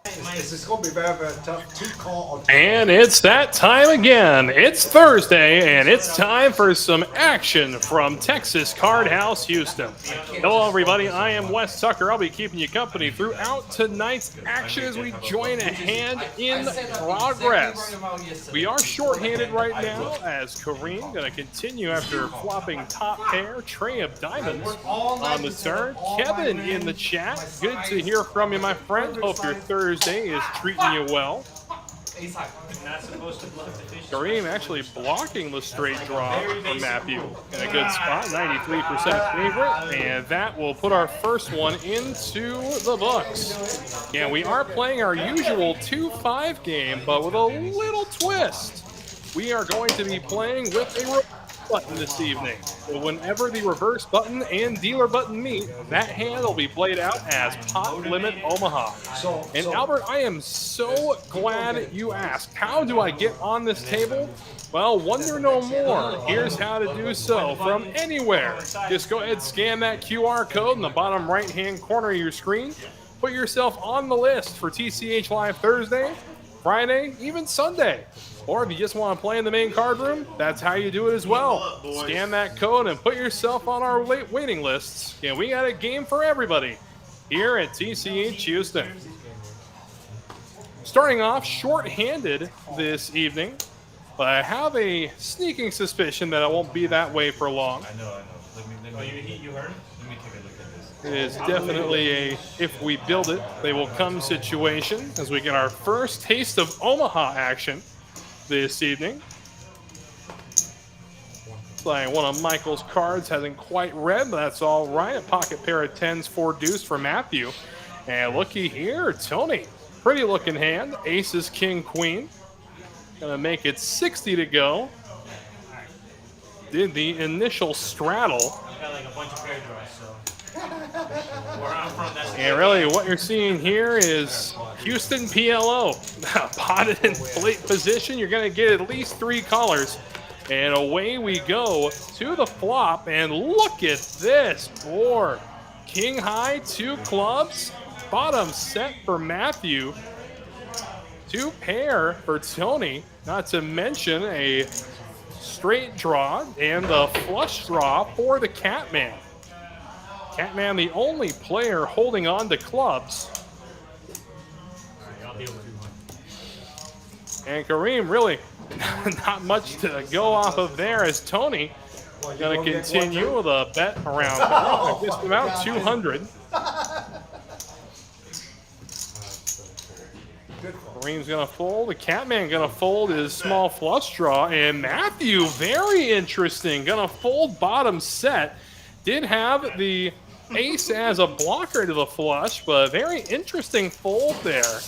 It's going to be very, very tough to call. And it's that time again. It's Thursday, and it's time for some action from Texas Card House Houston. Hello, everybody. I am Wes Tucker. I'll be keeping you company throughout tonight's action as we join a hand in progress. We are shorthanded right now as Kareem going to continue after flopping top pair, tray of diamonds on the turn. Kevin in the chat. Good to hear from you, my friend. Hope your Thursday is treating you well. Kareem actually blocking the straight draw from Matthew in a good spot, 93% favorite, and that will put our first one into the books. Yeah, we are playing our usual 2-5 game, but with a little twist. We are going to be playing with a reverse button this evening. So whenever the reverse button and dealer button meet, that hand will be played out as Pot Limit Omaha. And Albert, I am so glad you asked. How do I get on this table? Well, wonder no more. Here's how to do so from anywhere. Just go ahead, scan that QR code in the bottom right-hand corner of your screen. Put yourself on the list for TCH Live Thursday, Friday, even Sunday. Or if you just want to play in the main card room, that's how you do it as well. Scan that code and put yourself on our waiting lists. And we got a game for everybody here at TCH Houston. Starting off short-handed this evening, but I have a sneaking suspicion that it won't be that way for long. I know. You heard? Let me take a look at this. It is definitely a if we build it, they will come situation as we get our first taste of Omaha action this evening. Like one of Michael's cards hasn't quite read, but that's all right. A pocket pair of 10s, 4 deuce for Matthew. And looky here, Tony. Pretty looking hand. Aces, king, queen. Gonna make it 60 to go. Did the initial straddle. Got like a bunch of pair draws, so where I'm from, that's And really what you're seeing here is Houston PLO. Potted in plate position. You're going to get at least 3 callers. And away we go to the flop. And look at this board. King high, 2 clubs. Bottom set for Matthew. 2 pair for Tony. Not to mention a straight draw and the flush draw for the Catman. Catman, the only player holding on to clubs. And Kareem, really not much to go off of there as Tony going to continue with a bet around just about 200. Kareem's going to fold. The Catman going to fold his small flush draw. And Matthew, very interesting, going to fold bottom set. Did have the ace as a blocker to the flush, but very interesting fold there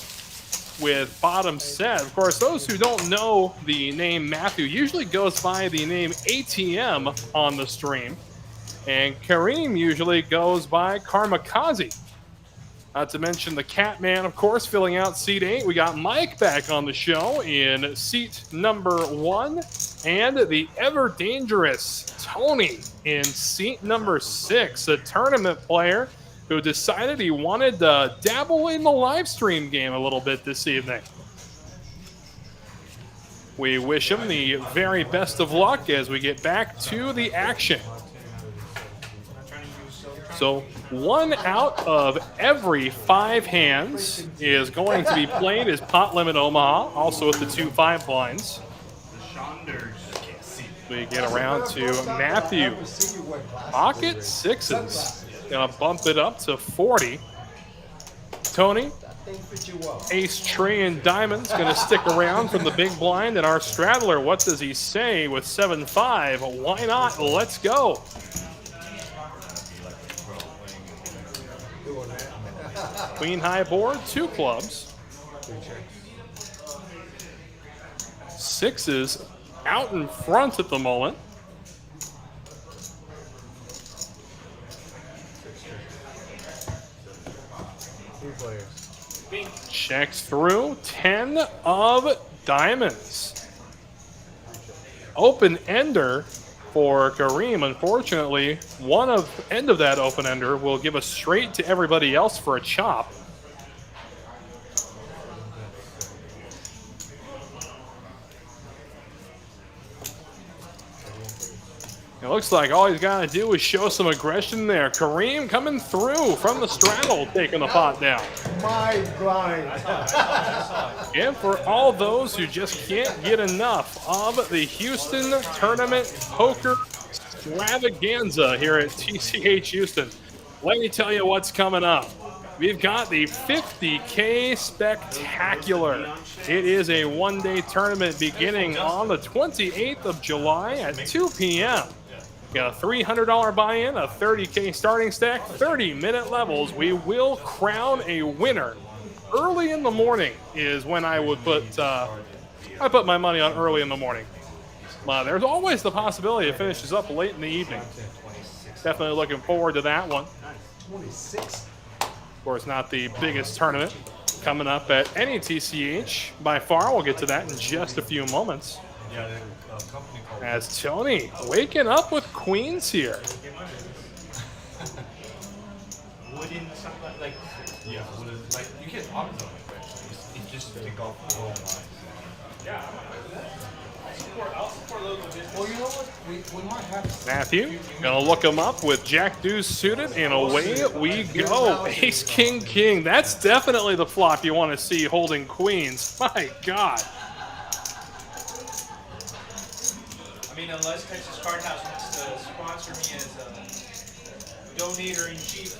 with bottom set. Of course, those who don't know the name Matthew usually goes by the name ATM on the stream. And Kareem usually goes by Karmakaze. Not to mention the Catman, of course, filling out seat 8. We got Mike back on the show in seat number 1. And the ever dangerous Tony in seat number 6, a tournament player who decided he wanted to dabble in the live stream game a little bit this evening. We wish him the very best of luck as we get back to the action. So 1 out of every 5 hands is going to be played as Pot Limit Omaha, also with the 2-5 blinds. We get around to Matthew. Pocket 6s. Gonna bump it up to 40. Tony, ace, tray, and diamonds gonna stick around from the big blind. And our straddler, what does he say with 7-5? Why not? Let's go. Queen high board, 2 clubs. 6s out in front at the moment. Checks through. 10 of diamonds. Open ender for Kareem. Unfortunately, end of that open ender will give us straight to everybody else for a chop. looks like all he's got to do is show some aggression there. Kareem coming through from the straddle, taking the pot down. My blind. And for all those who just can't get enough of the Houston Tournament Poker Extravaganza here at TCH Houston, let me tell you what's coming up. We've got the 50K Spectacular. It is a one-day tournament beginning on the 28th of July at 2 p.m. Got a $300 buy-in, a 30K starting stack, 30-minute levels. We will crown a winner. Early in the morning is when I would put I put my money on early in the morning. There's always the possibility it finishes up late in the evening. Definitely looking forward to that one. 26. Of course, not the biggest tournament coming up at any TCH by far. We'll get to that in just a few moments. As Tony waking up with queens here. Wooden something like yeah, wooden like you can opposite on it, actually. It's just take off. Yeah. I'll support a little bit. Well, you know what? We might have Matthew gonna look him up with Jack Deuce suited, and away we go. Ace King King. That's definitely the flop you want to see holding queens. My God. I mean, unless Texas Card House wants to sponsor me as a donator in chief.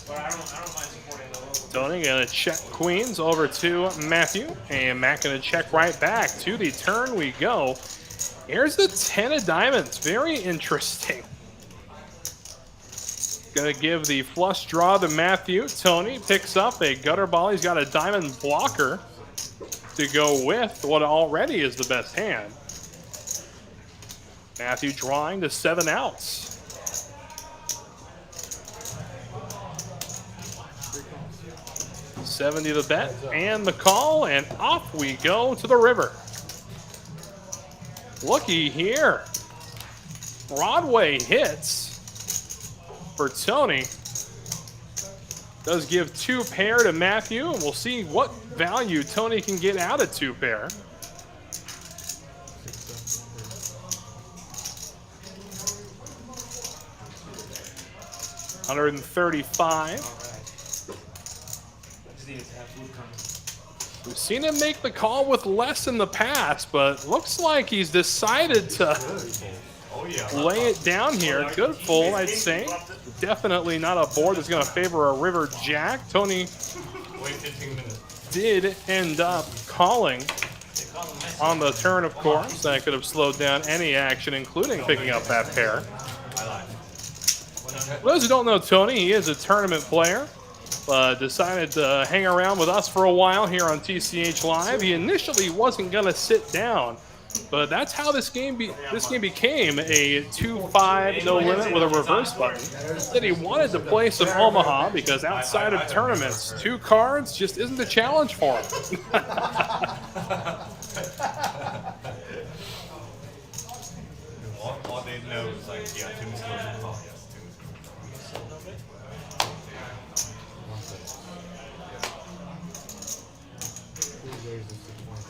But I don't mind supporting the local. Tony gonna check queens over to Matthew, and Matt gonna check right back. To the turn we go. Here's the 10 of diamonds. Very interesting. Gonna give the flush draw to Matthew. Tony picks up a gutter ball. He's got a diamond blocker to go with what already is the best hand. Matthew drawing to 7 outs. 70 the bet and the call, and off we go to the river. Looky here. Broadway hits for Tony. Does give 2 pair to Matthew, and we'll see what value Tony can get out of 2 pair. $135. We've seen him make the call with less in the past, but looks like he's decided to lay it down here. Good fold, I'd say. Definitely not a board that's going to favor a river jack. Tony did end up calling on the turn, of course. That could have slowed down any action, including picking up that pair. For those who don't know Tony, he is a tournament player. Decided to hang around with us for a while here on TCH Live. He initially wasn't going to sit down, but that's how this game became a 2-5 no limit with a reverse button. Said he wanted to play some Omaha because outside of tournaments, 2 cards just isn't a challenge for him. all they know is like, yeah, Timmy's going to call.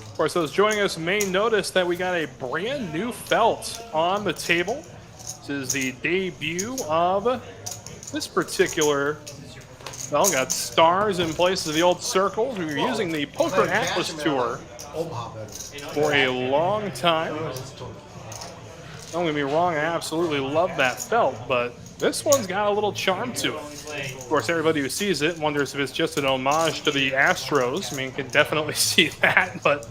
Of course, those joining us may notice that we got a brand new felt on the table. This is the debut of this particular felt. Got stars in place of the old circles. We were using the Poker Atlas Tour for a long time. Don't get me wrong, I absolutely love that felt, but this one's got a little charm to it. Of course, everybody who sees it wonders if it's just an homage to the Astros. I mean, can definitely see that, but...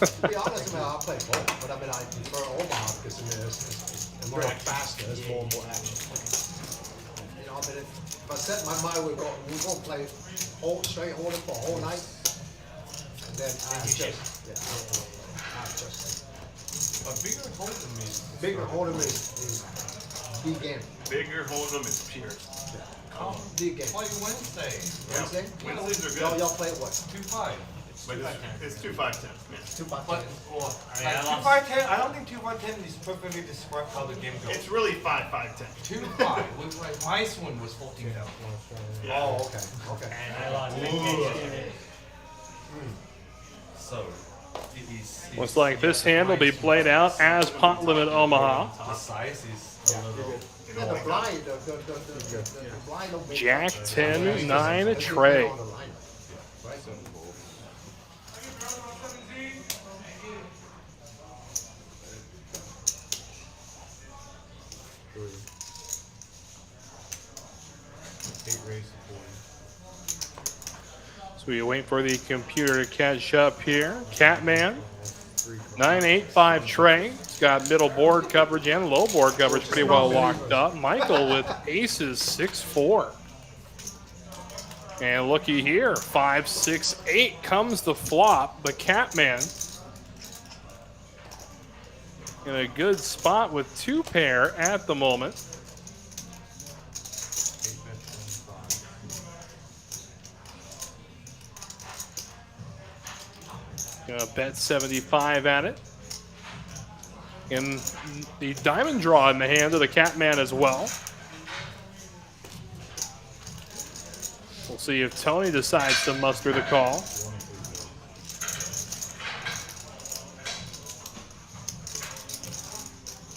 To be honest, I play both, but I prefer Omaha because it's more faster, it's more action. You know, if I set my mind, we're going to play straight holding for a whole night, and then A bigger hold'em is bigger hold'em is big game. Bigger hold'em is pure. Big game. Play Wednesday. Wednesday? Wednesdays are good. Y'all play what? 2-5. But it's 2-5-10. Yeah. 2-5-10. 2-5-10. I don't think 2-5-10 is perfectly describe how the game goes. It's really 5-5-10. 2-5. My swing was 14 down. Yeah. Oh, okay. And I lost. So Looks like this hand will be played out as pot limit Omaha. The size is a little. Yeah, the blind, the blind don't make Jack much. 10, 9, That's Trey. on the line, right? So we wait for the computer to catch up here. Catman, 9-8-5 Trey. He's got middle board coverage and low board coverage pretty well locked up. Michael with aces 6-4. And looky here, 5-6-8 comes the flop. The Catman in a good spot with 2 pair at the moment. Gonna bet 75 at it. And the diamond draw in the hand of the Catman as well. We'll see if Tony decides to muster the call.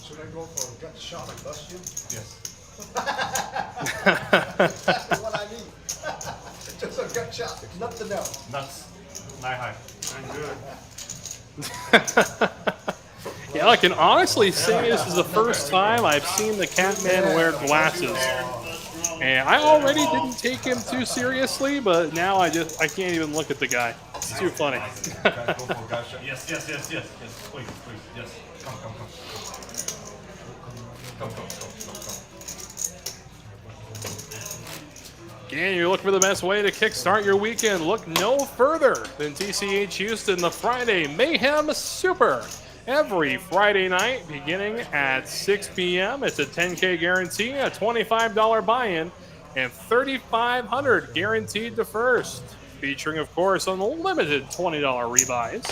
Should I go for a gut shot and bust you? Yes. That's what I need. Just a gut shot, nothing else. Nuts. 9 high. Yeah, I can honestly say this is the first time I've seen the Catman wear glasses. And I already didn't take him too seriously, but now I can't even look at the guy. It's too funny. Guys, go for guys. Yes. Please. Yes. Come. Again, you're looking for the best way to kickstart your weekend. Look no further than TCH Houston, the Friday Mayhem Super. Every Friday night, beginning at 6 p.m. It's a $10K guarantee, a $25 buy-in, and $3,500 guaranteed to first. Featuring, of course, unlimited $20 rebuys.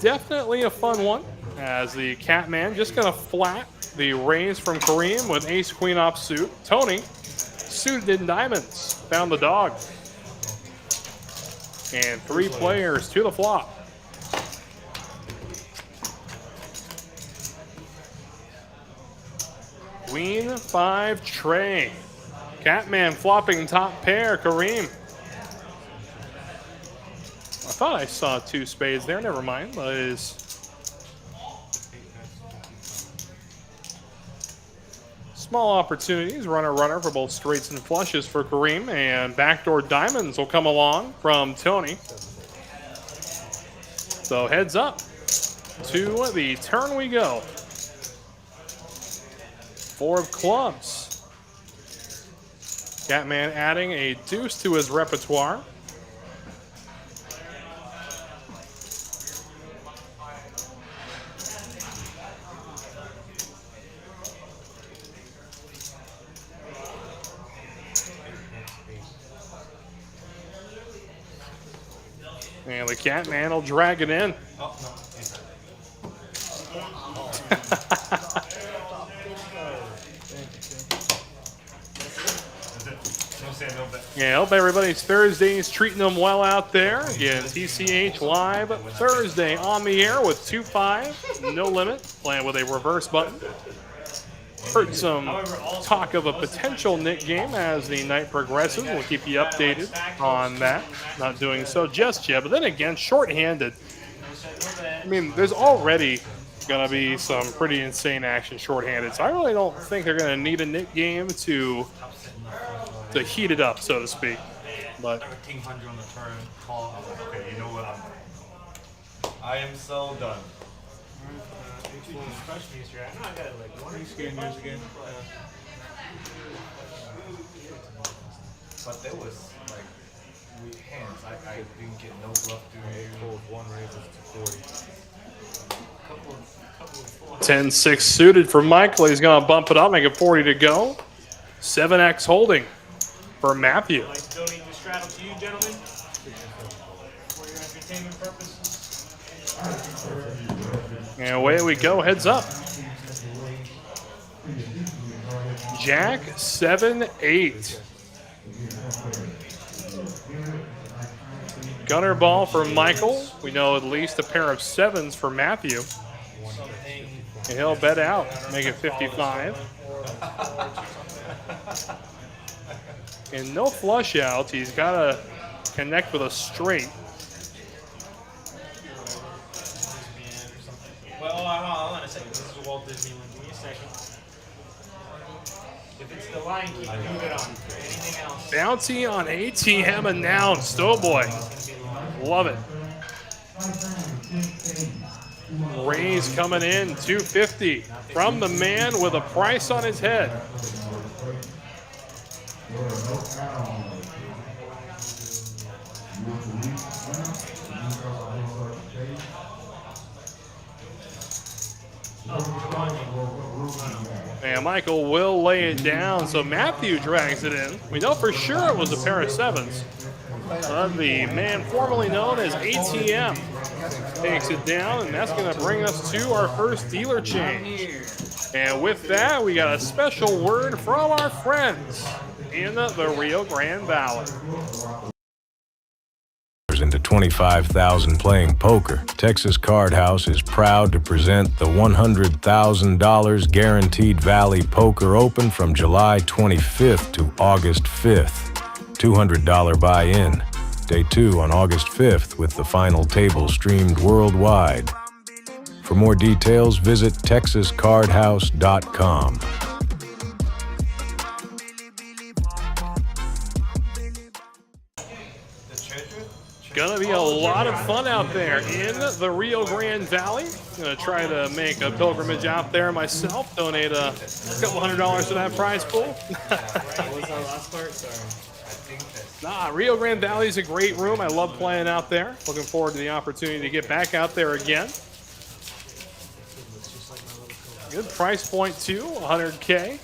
Definitely a fun one, as the Catman just going to flat the raise from Kareem with ace-queen offsuit. Tony, suited in diamonds, found the dog. And 3 players to the flop. Queen 5 Trey. Catman flopping top pair, Kareem. I thought I saw 2 spades there, never mind. That is small opportunities, runner for both straights and flushes for Kareem, and backdoor diamonds will come along from Tony. So heads up to the turn we go. 4 of clubs. Catman adding a deuce to his repertoire. And the Catman will drag it in. Oh, no. Yeah, I hope everybody's Thursday's treating them well out there. Again, TCH Live Thursday on the air with 2-5, no limit, playing with a reverse button. Heard some talk of a potential Nick game as the night progresses. We'll keep you updated on that. Not doing so just yet, but then again, shorthanded. I mean, there's already going to be some pretty insane action shorthanded, so I really don't think they're going to need a Nick game to heat it up, so to speak. But 1300 on the turn, call. Okay, you know what? I am so done. But there was like weak hands. I didn't get no bluff during 1 raises to 40. 10-6 suited for Michael. He's going to bump it up, make it 40 to go. 7x holding for Matthew. I'd like to donate this straddle to you, gentlemen, for your entertainment purposes. And away we go, heads up. Jack 7-8. Gunner ball for Michael. We know at least a pair of 7s for Matthew. And he'll bet out, make it 55. And no flush outs. He's got to connect with a straight. Well, hold on a second. This is Walt Disney one. Give me a second. If it's the Lion King, move it on. Anything else? Bounty on ATM announced. Oh boy. Love it. Rays coming in, 250 from the man with a price on his head. And Michael will lay it down, so Matthew drags it in. We know for sure it was a pair of 7s. The man formerly known as ATM takes it down, and that's going to bring us to our first dealer change. And with that, we got a special word from our friends in the Rio Grande Valley. Into 25,000 playing poker, Texas Card House is proud to present the $100,000 Guaranteed Valley Poker Open from July 25th to August 5th. $200 buy-in. Day 2 on August 5th with the final table streamed worldwide. For more details, visit texascardhouse.com. Gonna be a lot of fun out there in the Rio Grande Valley. Gonna try to make a pilgrimage out there myself. Donate a couple $100 to that prize pool. What was that last part? Sorry. Rio Grande Valley is a great room. I love playing out there. Looking forward to the opportunity to get back out there again. Good price point too, 100K.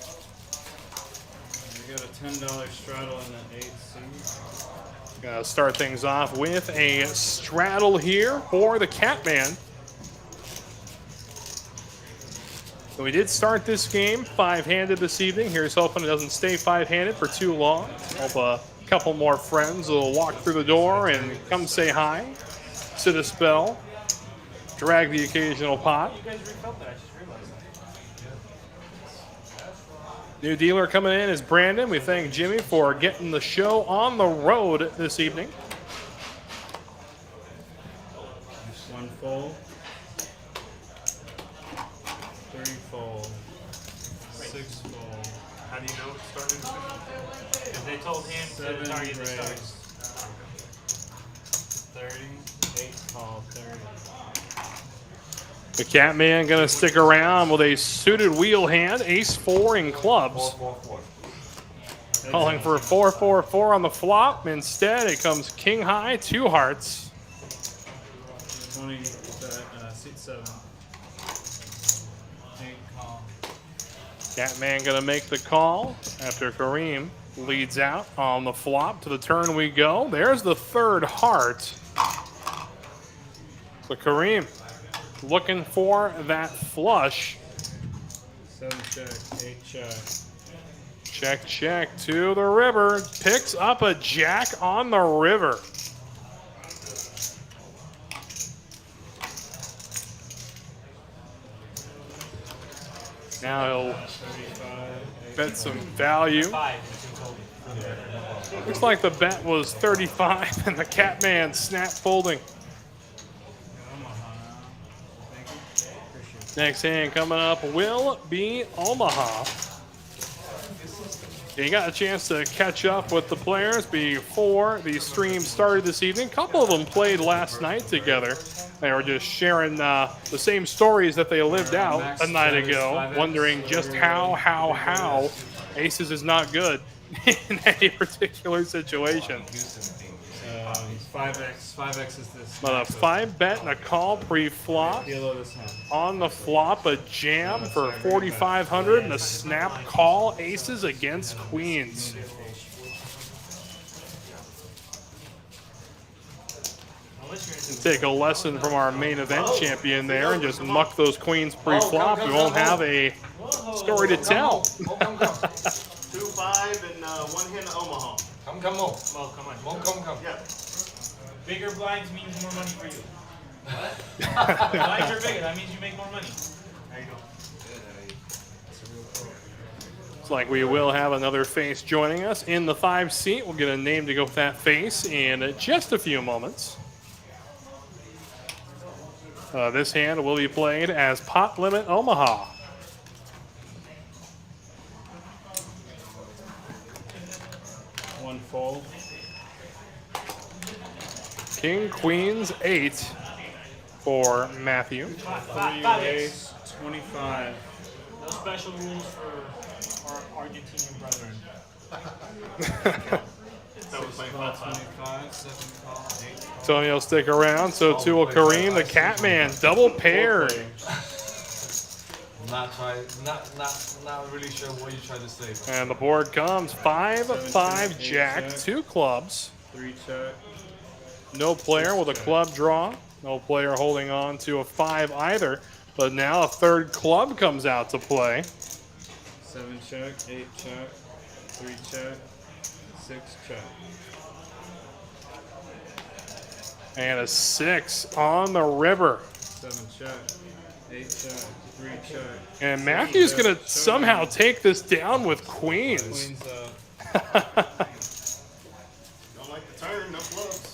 We got a $10 straddle in that 8C. Gonna start things off with a straddle here for the Catman. So we did start this game 5-handed this evening. Here's hoping it doesn't stay 5-handed for too long. Hope a couple more friends will walk through the door and come say hi, sit a spell, drag the occasional pot. You guys refilled that, I just realized that. New dealer coming in is Brandon. We thank Jimmy for getting the show on the road this evening. One fold. 3 fold. 6 fold. How do you know it's starting to Because they told him to 7 target the stars. raise. 30. 8 call. 30. The Catman gonna stick around with a suited wheel hand, ace-4 in clubs. Calling for a 4-4-4 on the flop. Instead, it comes king high, 2 hearts. 20. Seat 7. 8 call. Catman gonna make the call after Kareem leads out on the flop. To the turn we go. There's the 3rd heart. So Kareem looking for that flush. 7 check. 8 check. Check, check to the river. Picks up a jack on the river. Now he'll bet some value. Looks like the bet was 35 and the Catman snap folding. Next hand coming up will be Omaha. You got a chance to catch up with the players before the stream started this evening. A couple of them played last night together. They were just sharing the same stories that they lived out a night ago, wondering just how Aces is not good in any particular situation. 5x. 5x is this. But a 5-bet and a call pre-flop. Deal this hand. On the flop, a jam for 4,500 and a snap call. Aces against queens. Take a lesson from our main event champion there and just muck those queens pre-flop. We won't have a story to tell. 2-5 and 1 hand to Omaha. Come on. Oh, come on. Come. Yeah. Bigger blinds means more money for you. What? Blinds are bigger. That means you make more money. There you go. Looks like we will have another face joining us in the 5 seat. We'll get a name to go with that face in just a few moments. This hand will be played as Pot Limit Omaha. One fold. King, Queens, 8 for Matthew. 3 raise, 25. No special rules for our Argentinian brethren. That was playing 25, 7 call, 8 call. Tony will stick around, so too will Kareem, the Catman, double pair. Not really sure what you tried to say. And the board comes 5, 5, Jack, 2 clubs. 3 check. No player with a club draw. No player holding on to a 5 either. But now a 3rd club comes out to play. 7 check, 8 check, 3 check, 6 check. And a 6 on the river. 7 check, 8 check, 3 check. And Matthew's going to somehow take this down with queens. Queens up. Don't like the turn, no clubs.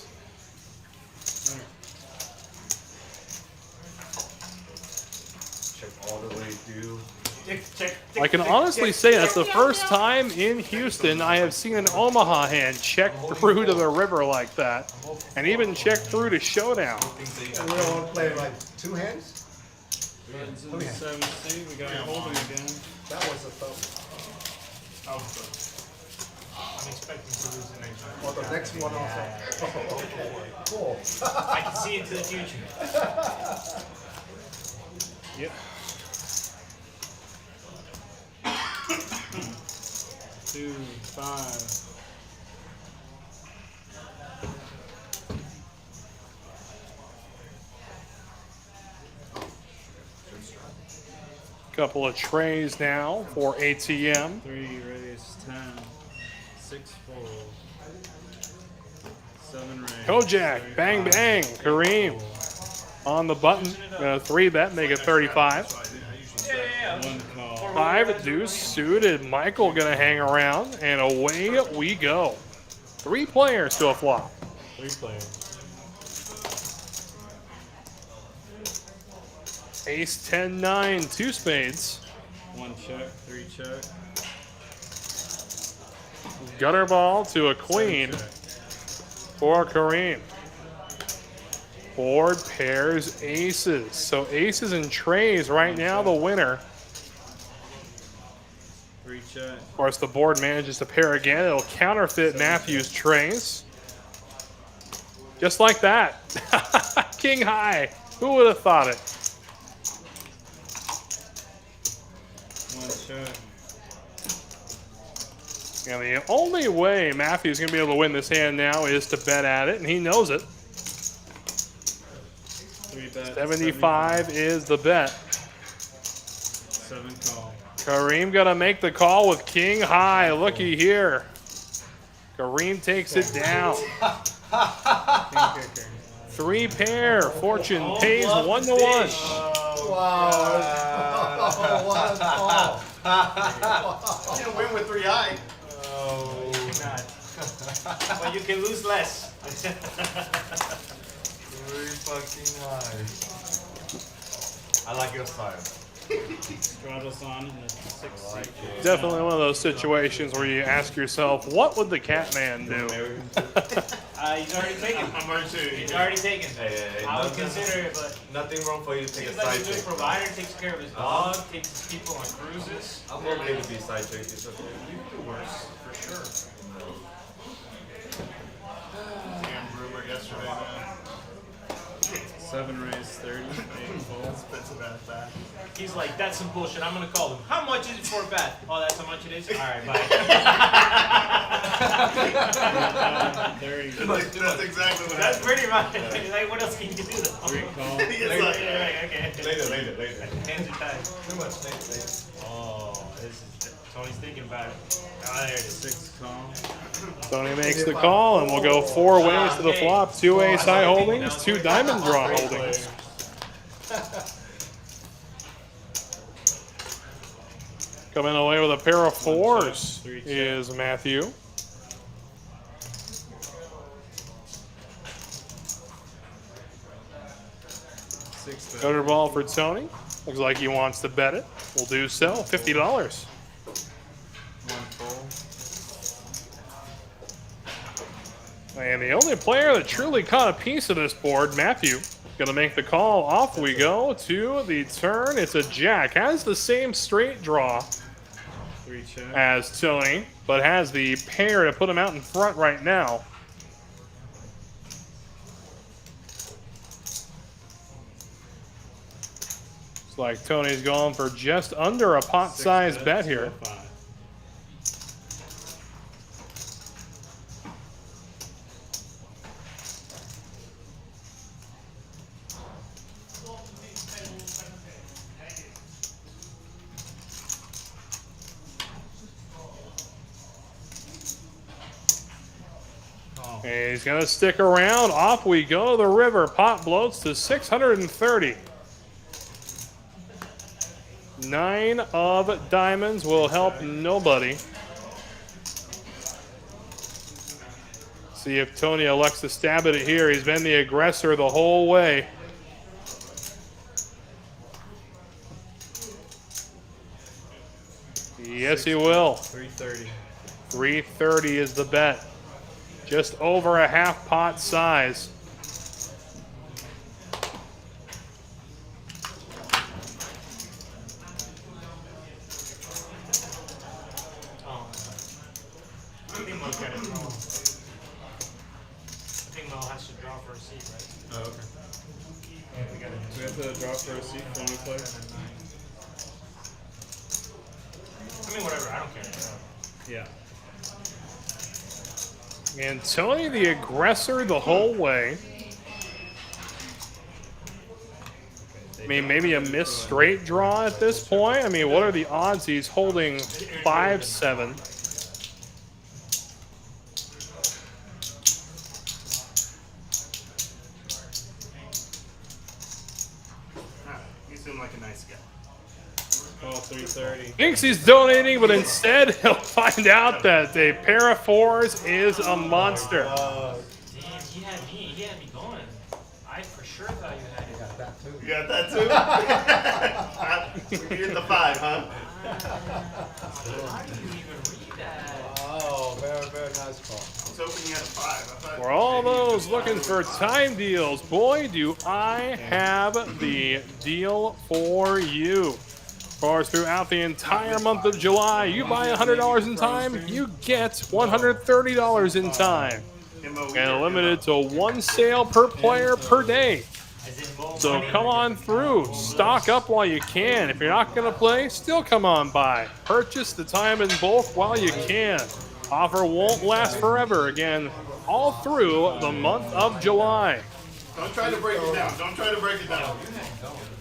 Check all the way through. I can honestly say that's the first time in Houston I have seen an Omaha hand check through to the river like that. And even check through to showdown. And we don't want to play like 2 hands? Buttons in the 7 seat. We got holding again. That was a tough. I'm expecting to lose the next one. Or the next one also. Oh, okay. Cool. I can see into the future. Yep. 2, 5. Couple of trays now for ATM. 3 raise, 10. 6 fold. 7 raise. Kojak, bang, bang. Kareem on the button. 3 bet, make it 35. 1 call. 5 deuce suited. Michael gonna hang around, and away we go. 3 players to a flop. 3 players. Ace 10 9, 2 spades. 1 check, 3 check. Gutter ball to a queen for Kareem. Board pairs aces. So aces and trays right now the winner. 3 check. Of course, the board manages to pair again. It'll counterfeit Matthew's trays. Just like that. King high. Who would have thought it? 1 check. And the only way Matthew's going to be able to win this hand now is to bet at it, and he knows it. 3 bet. 75 is the bet. 7 call. Kareem going to make the call with king high. Looky here. Kareem takes it down. King kicker. 3 pair. Fortune pays 1 to 1. Wow. What a call. You can win with 3 high. Oh, But you can lose less. very fucking high. I like your style. Stratos on in the 6 seat. Definitely one of those situations where you ask yourself, what would the Catman do? He's already taken. I'm already saying. He's already taken. Hey, I would nothing- consider it, but Nothing wrong for you to take a seems like side a good chick. provider. Takes care of his dog. Takes his people on cruises. I'm okay to be side chick. It's okay. You could do worse, for sure. Damn rumor yesterday, man. 7 raise, 30. 8 fold. Expensive ass bat. He's like, that's some bullshit. I'm gonna call him. How much is it for a bat? Oh, that's how much it is? All right, bye. 30. That's exactly what That's happened. pretty much. Like, what else can you do though? 3 call. It's Right, like, okay. Later. Hands are tied. Too much. Later. Oh, this is Tony's thinking about it. Ah, there it is. 6 call. Tony makes the call, and we'll go 4 ways to the flop. 2 ace high holdings, 2 diamond draw holdings. Coming away with a pair of 4s is Matthew. Gutter ball for Tony. Looks like he wants to bet it. We'll do so. $50. 1 full. And the only player that truly caught a piece of this board, Matthew, gonna make the call. Off we go to the turn. It's a jack. Has the same straight draw 3 check. as Tony, but has the pair to put him out in front right now. Looks like Tony's going for just under a pot-sized bet here. 5. And he's gonna stick around. Off we go. The river pot bloats to 630. 9 of diamonds will help nobody. See if Tony elects to stab at it here. He's been the aggressor the whole way. Yes, he will. 330. 330 is the bet. Just over a half pot size. I think Mo's got it wrong. I think Mo has to draw for a seat, right? Oh, okay. Yeah, we got it. Do we have to draw for a seat for any player? I mean, whatever. I don't care. Yeah. And Tony the aggressor the whole way. I mean, maybe a missed straight draw at this point. I mean, what are the odds he's holding 5-7? You seem like a nice guy. Oh, 330. Thinks he's donating, but instead he'll find out that a pair of 4s is a monster. Damn, he had me going. I for sure thought you had it. Got that too. You got that too? We needed the 5, huh? How do you even read that? Oh, very, very nice call. I was hoping you had a 5. I thought For all those looking for time deals, boy, do I have the deal for you. Of course, throughout the entire month of July, you buy $100 in time, you get $130 in time. And limited to 1 sale per player per day. So come on through, stock up while you can. If you're not going to play, still come on by. Purchase the time in bulk while you can. Offer won't last forever. Again, all through the month of July. Don't try to break it down. Don't try to break it down.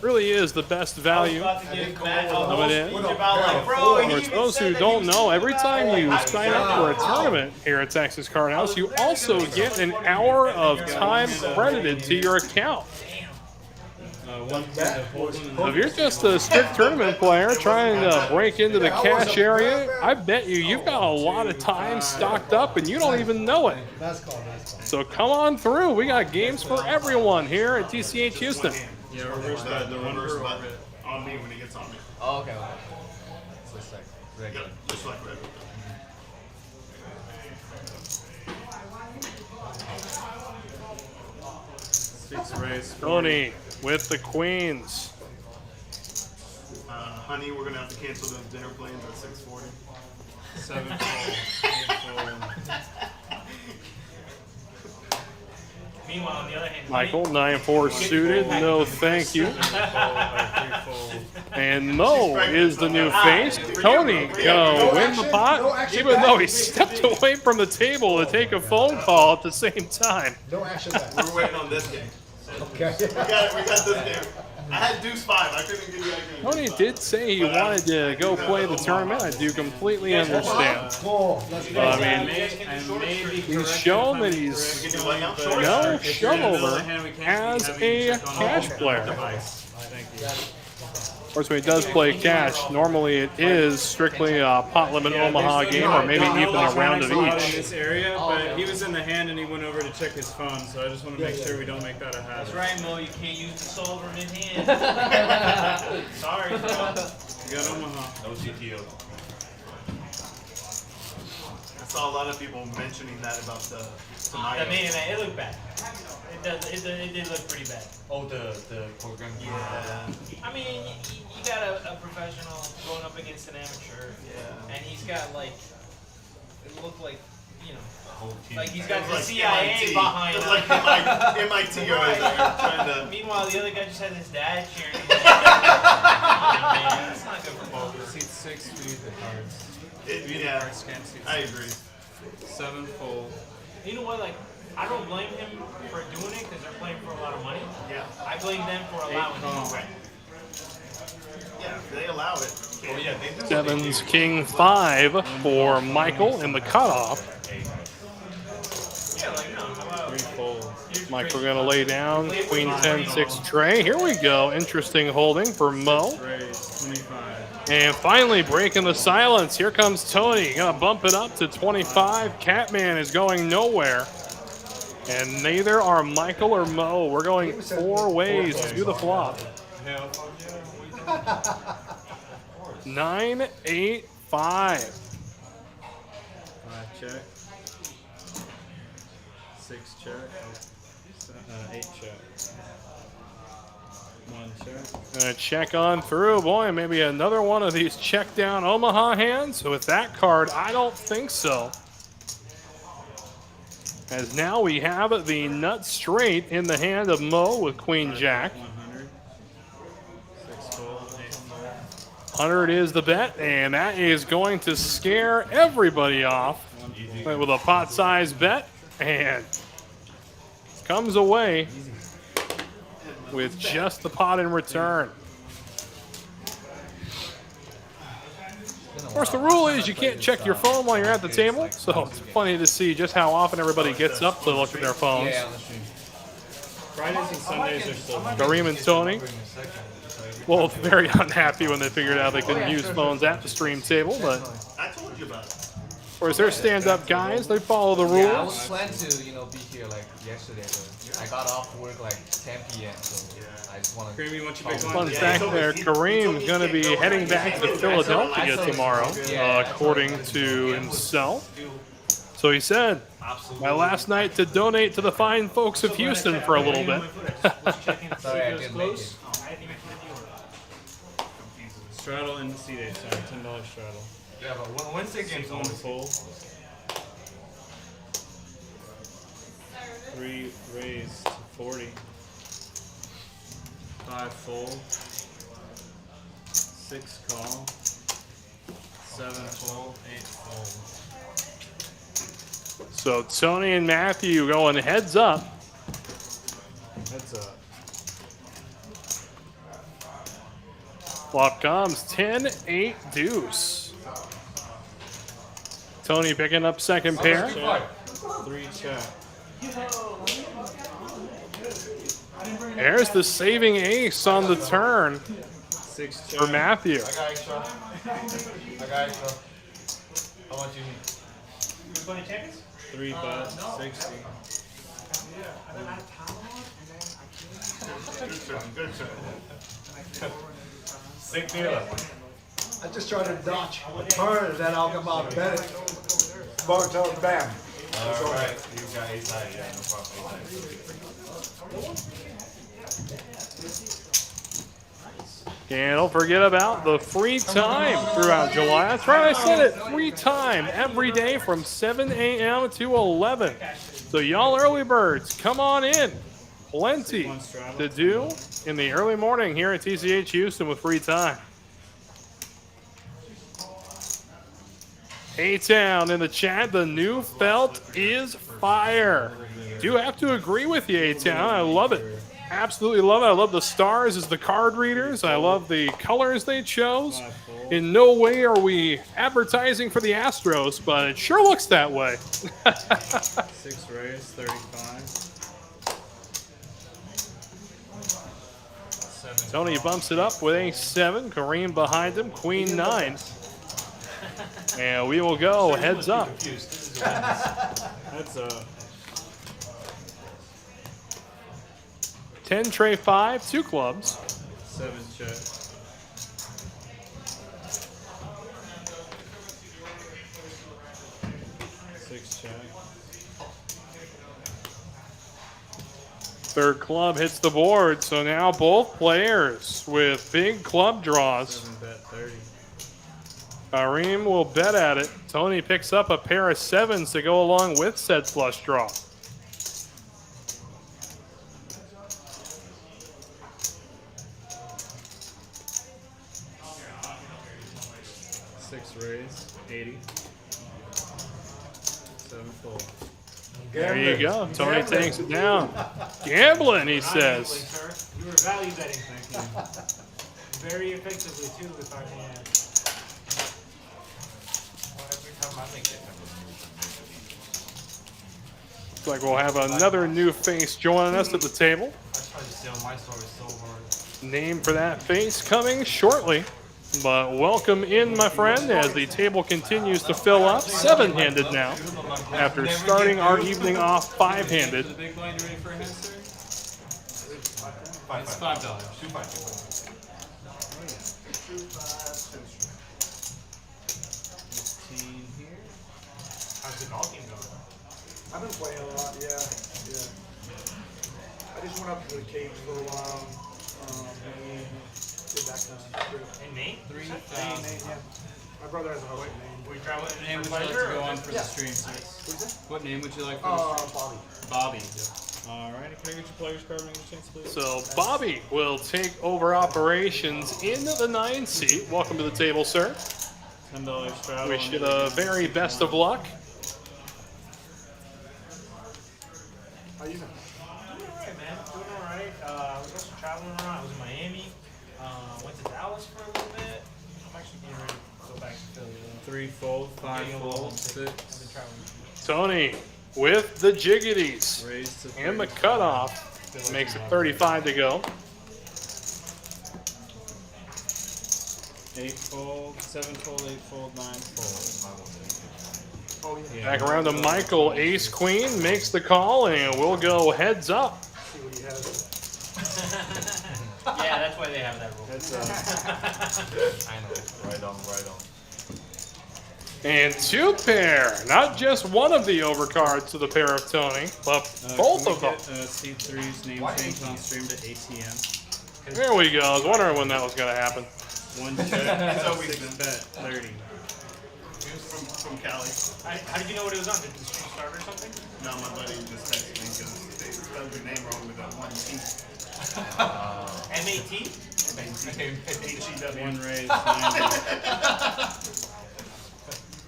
Really is the best value. About to give Matt a Of whole it in. speech about like, bro, For those who don't know, every time you sign up for a tournament here at Texas Card House, you also get an hour of time credited to your account. So if you're just a strict tournament player trying to break into the cash area, I bet you've got a lot of time stocked up and you don't even know it. Nice call, nice call. So come on through. We got games for everyone here at TCH Houston. Yeah, reverse bet. The reverse bet on me when he gets on me. Oh, okay, okay. Just like regular. Yep, just like regular. Six raise. Tony with the queens. Honey, we're gonna have to cancel those dinner plans at 6:40. 7 fold. 8 fold. Meanwhile, on the other hand, Michael, 9-4 suited. No, thank you. 3 fold. And Mo is the new face. Tony gonna win the pot, even though he stepped away from the table to take a phone call at the same time. No action back. We're waiting on this game. Okay. We got this game. I had deuce 5. I couldn't give you anything. Tony did say he wanted to go play the tournament. I do completely understand. Cool. Let's go. I mean, he's shown that he's no shovelver as a cash player. Of course, when he does play cash, normally it is strictly a pot limit Omaha game, or maybe even a round of in each. this area, but he was in the hand and he went over to check his phone, so I just want to make sure we don't make that a That's hazard. right, Mo. You can't use the solver in hand. Sorry, bro. You got Omaha. No CTO. I saw a lot of people mentioning that about the I mean, it looked bad. It did look pretty bad. Oh, the program. Yeah. I mean, you got a professional going up against an amateur. Yeah. And he's got like, it looked like, you know, Whole team. like he's got It the was like CIA MIT. behind It was him. like MIT over there trying to. Meanwhile, the other guy just had his dad cheering. Man, that's not good for poker. Seat 6, read the cards. Yeah, Scan seat I 6. agree. 7 full. You know what? Like, I don't blame him for doing it because they're playing for a lot of money. Yeah. I blame them for allowing him to win. Yeah, if they allow it. Oh yeah, they do. Sevens, king 5 for Michael in the cutoff. Yeah, like, no, how about 3 full. Michael going to lay down, queen 10-6 tray. Here we go. Interesting holding for Mo. Raise 25. And finally breaking the silence. Here comes Tony. Going to bump it up to 25. Catman is going nowhere. And neither are Michael or Mo. We're going 4 ways to the flop. 9, 8, 5. 5 check. 6 check. 8 check. 1 check. Gonna check on through. Boy, maybe another one of these check down Omaha hands. With that card, I don't think so. As now we have the nut straight in the hand of Mo with Queen Jack. 100. 6 full. 8 full. 100 is the bet, and that is going to scare everybody off with a pot-sized bet, and comes away with just the pot in return. Of course, the rule is you can't check your phone while you're at the table, so it's funny to see just how often everybody gets up to look at their phones. Fridays and Sundays are still. Kareem and Tony, both very unhappy when they figured out they couldn't use phones at the stream table, but I told you about it. of course they're stand-up guys. They follow the Yeah, I rules. was planning to, be here like yesterday, but I got off work like 10 p.m. So I just want to. Creamy, what's your big Fun one? fact there, Kareem's going to be heading back to Philadelphia tomorrow, according to himself. So he said, my last night to donate to the fine folks of Houston for a little bit. Sorry, I didn't make it. Straddle and seat 8, sorry. $10 straddle. Yeah, but Wednesday games 1 always full. 3 raise to 40. 5 full. 6 call. 7 full. 8 full. So Tony and Matthew going heads up. Heads up. Flop comes 10-8 deuce. Tony picking up second pair. Check. 3 check. There's the saving ace on the turn 6 check. for Matthew. I got extra. I got extra. How much you need? 20 checkers? 3 bet. 60. Good turn. Sick dealer. I just tried to dodge a turn and then I'll come out betting. Bartel, bam. Alright, you got ace high, yeah, no problem. And don't forget about the free time throughout July. That's right, I said it. Free time every day from 7 a.m. to 11. So y'all early birds, come on in. Plenty to do in the early morning here at TCH Houston with free time. A-Town in the chat, the new felt is fire. Do have to agree with you, A-Town. I love it. Absolutely love it. I love the stars as the card readers. I love the colors they chose. In no way are we advertising for the Astros, but it sure looks that way. 6 raise, 35. Tony bumps it up with ace-7. Kareem behind him, queen-9. And we will go heads up. That's a 10 tray 5, 2 clubs. 7 check. Third club hits the board, so now both players with big club draws. 7 bet 30. Kareem will bet at it. Tony picks up a pair of 7s to go along with said flush draw. 6 raise, 80. 7 fold. There you go. Tony takes it down. Gambling, he says. Sir. You were value betting. Thank you. Very effectively, too, if I may add. Every time I make it, Looks like we'll have another new face joining us at the table. I try to sell my story so hard. Name for that face coming shortly. But welcome in, my friend, as the table continues to fill up. 7-handed now, after starting our evening off 5-handed. The big blind, you ready for a hand, sir? It's $5. 2 15 here. How's the golf game going? I've been playing a lot, yeah. I just went up to the cage for a while. Did that kind of trip. In Maine? 3,000. Yeah. My brother has a Hawaii name. Were you traveling What name would you like to go on for the stream, sir? What name would you like for the stream? Bobby. Bobby. Alright, can I get your player's card when you get a chance, please? So Bobby will take over operations in the 9 seat. Welcome to the table, sir. $10 straddle. Wish you the very best of luck. How you doing? Doing alright, man. Doing alright. I was also traveling around. I was in Miami. Went to Dallas for a little bit. I'm actually getting ready to go back to Philly. 3 fold, 5 fold, 6. I've been traveling. Tony with the jiggities Raise to and the 35. cutoff makes it 35 to go. 8 fold, 7 fold, 8 fold, 9 fold. Oh, yeah. Back around to Michael. Ace Queen makes the call, and we'll go heads up. See what he has. Yeah, that's why they have that rule. That's I know. Right on, right on. And 2 pair, not just one of the overcards to the pair of Tony, but both of them. C3's name change on stream to ATM. There we go. I was wondering when that was going to happen. 1 check, 6 bet, 30. From Cali. How did you know what it was on? Did the stream start or something? No, my buddy just texted me because they spelled your name wrong with that 1 T. M-A-T? H-E-W. 1 raise, 90.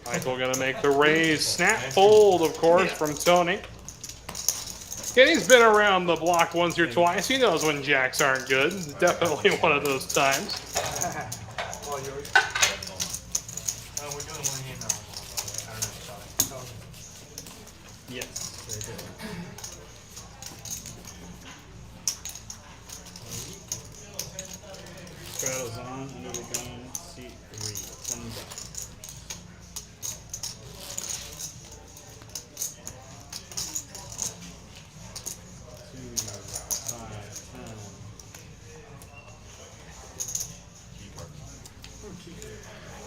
Michael going to make the raise. Snap fold, of course, from Tony. And he's been around the block once or twice. He knows when jacks aren't good. Definitely one of those times. All yours. We're doing one hand now. I don't know. Yes, very good. Straddles on, under the gun, seat 3, $10.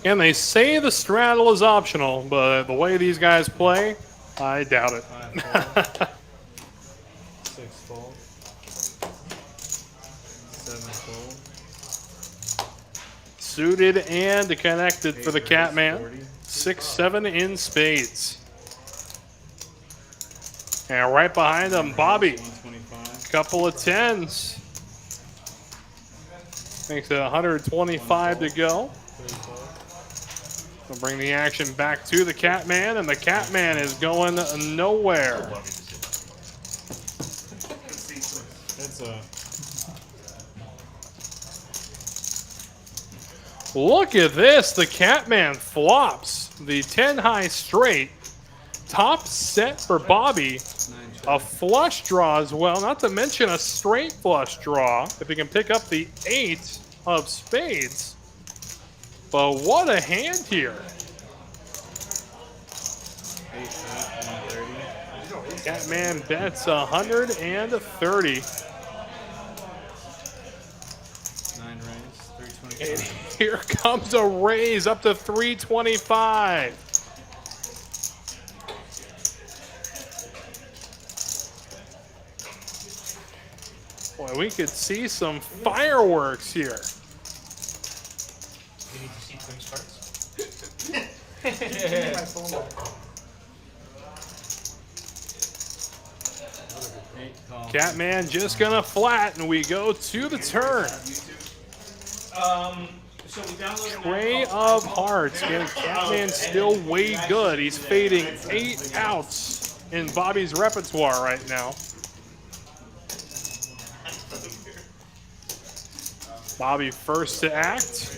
And they say the straddle is optional, but the way these guys play, I doubt it. 5 fold. 6 fold. 7 fold. Suited and connected for the 8 Catman. 40. 6-7 in spades. And right behind them, Bobby. 125. Couple of 10s. Makes it 125 to go. 34. We'll bring the action back to the Catman, and the Catman is going nowhere. That's a Look at this. The Catman flops the 10 high straight. Top set for Bobby. A flush draw as well, not to mention a straight flush draw if he can pick up the 8 of spades. But what a hand here. 130. Catman bets 130. 9 raise, 325. And here comes a raise up to 325. Boy, we could see some fireworks here. You need to see Twins cards. Catman just gonna flat, and we go to the turn. So we downloaded Tray of hearts. Again, Catman still way good. He's fading 8 outs in Bobby's repertoire right now. Bobby first to act.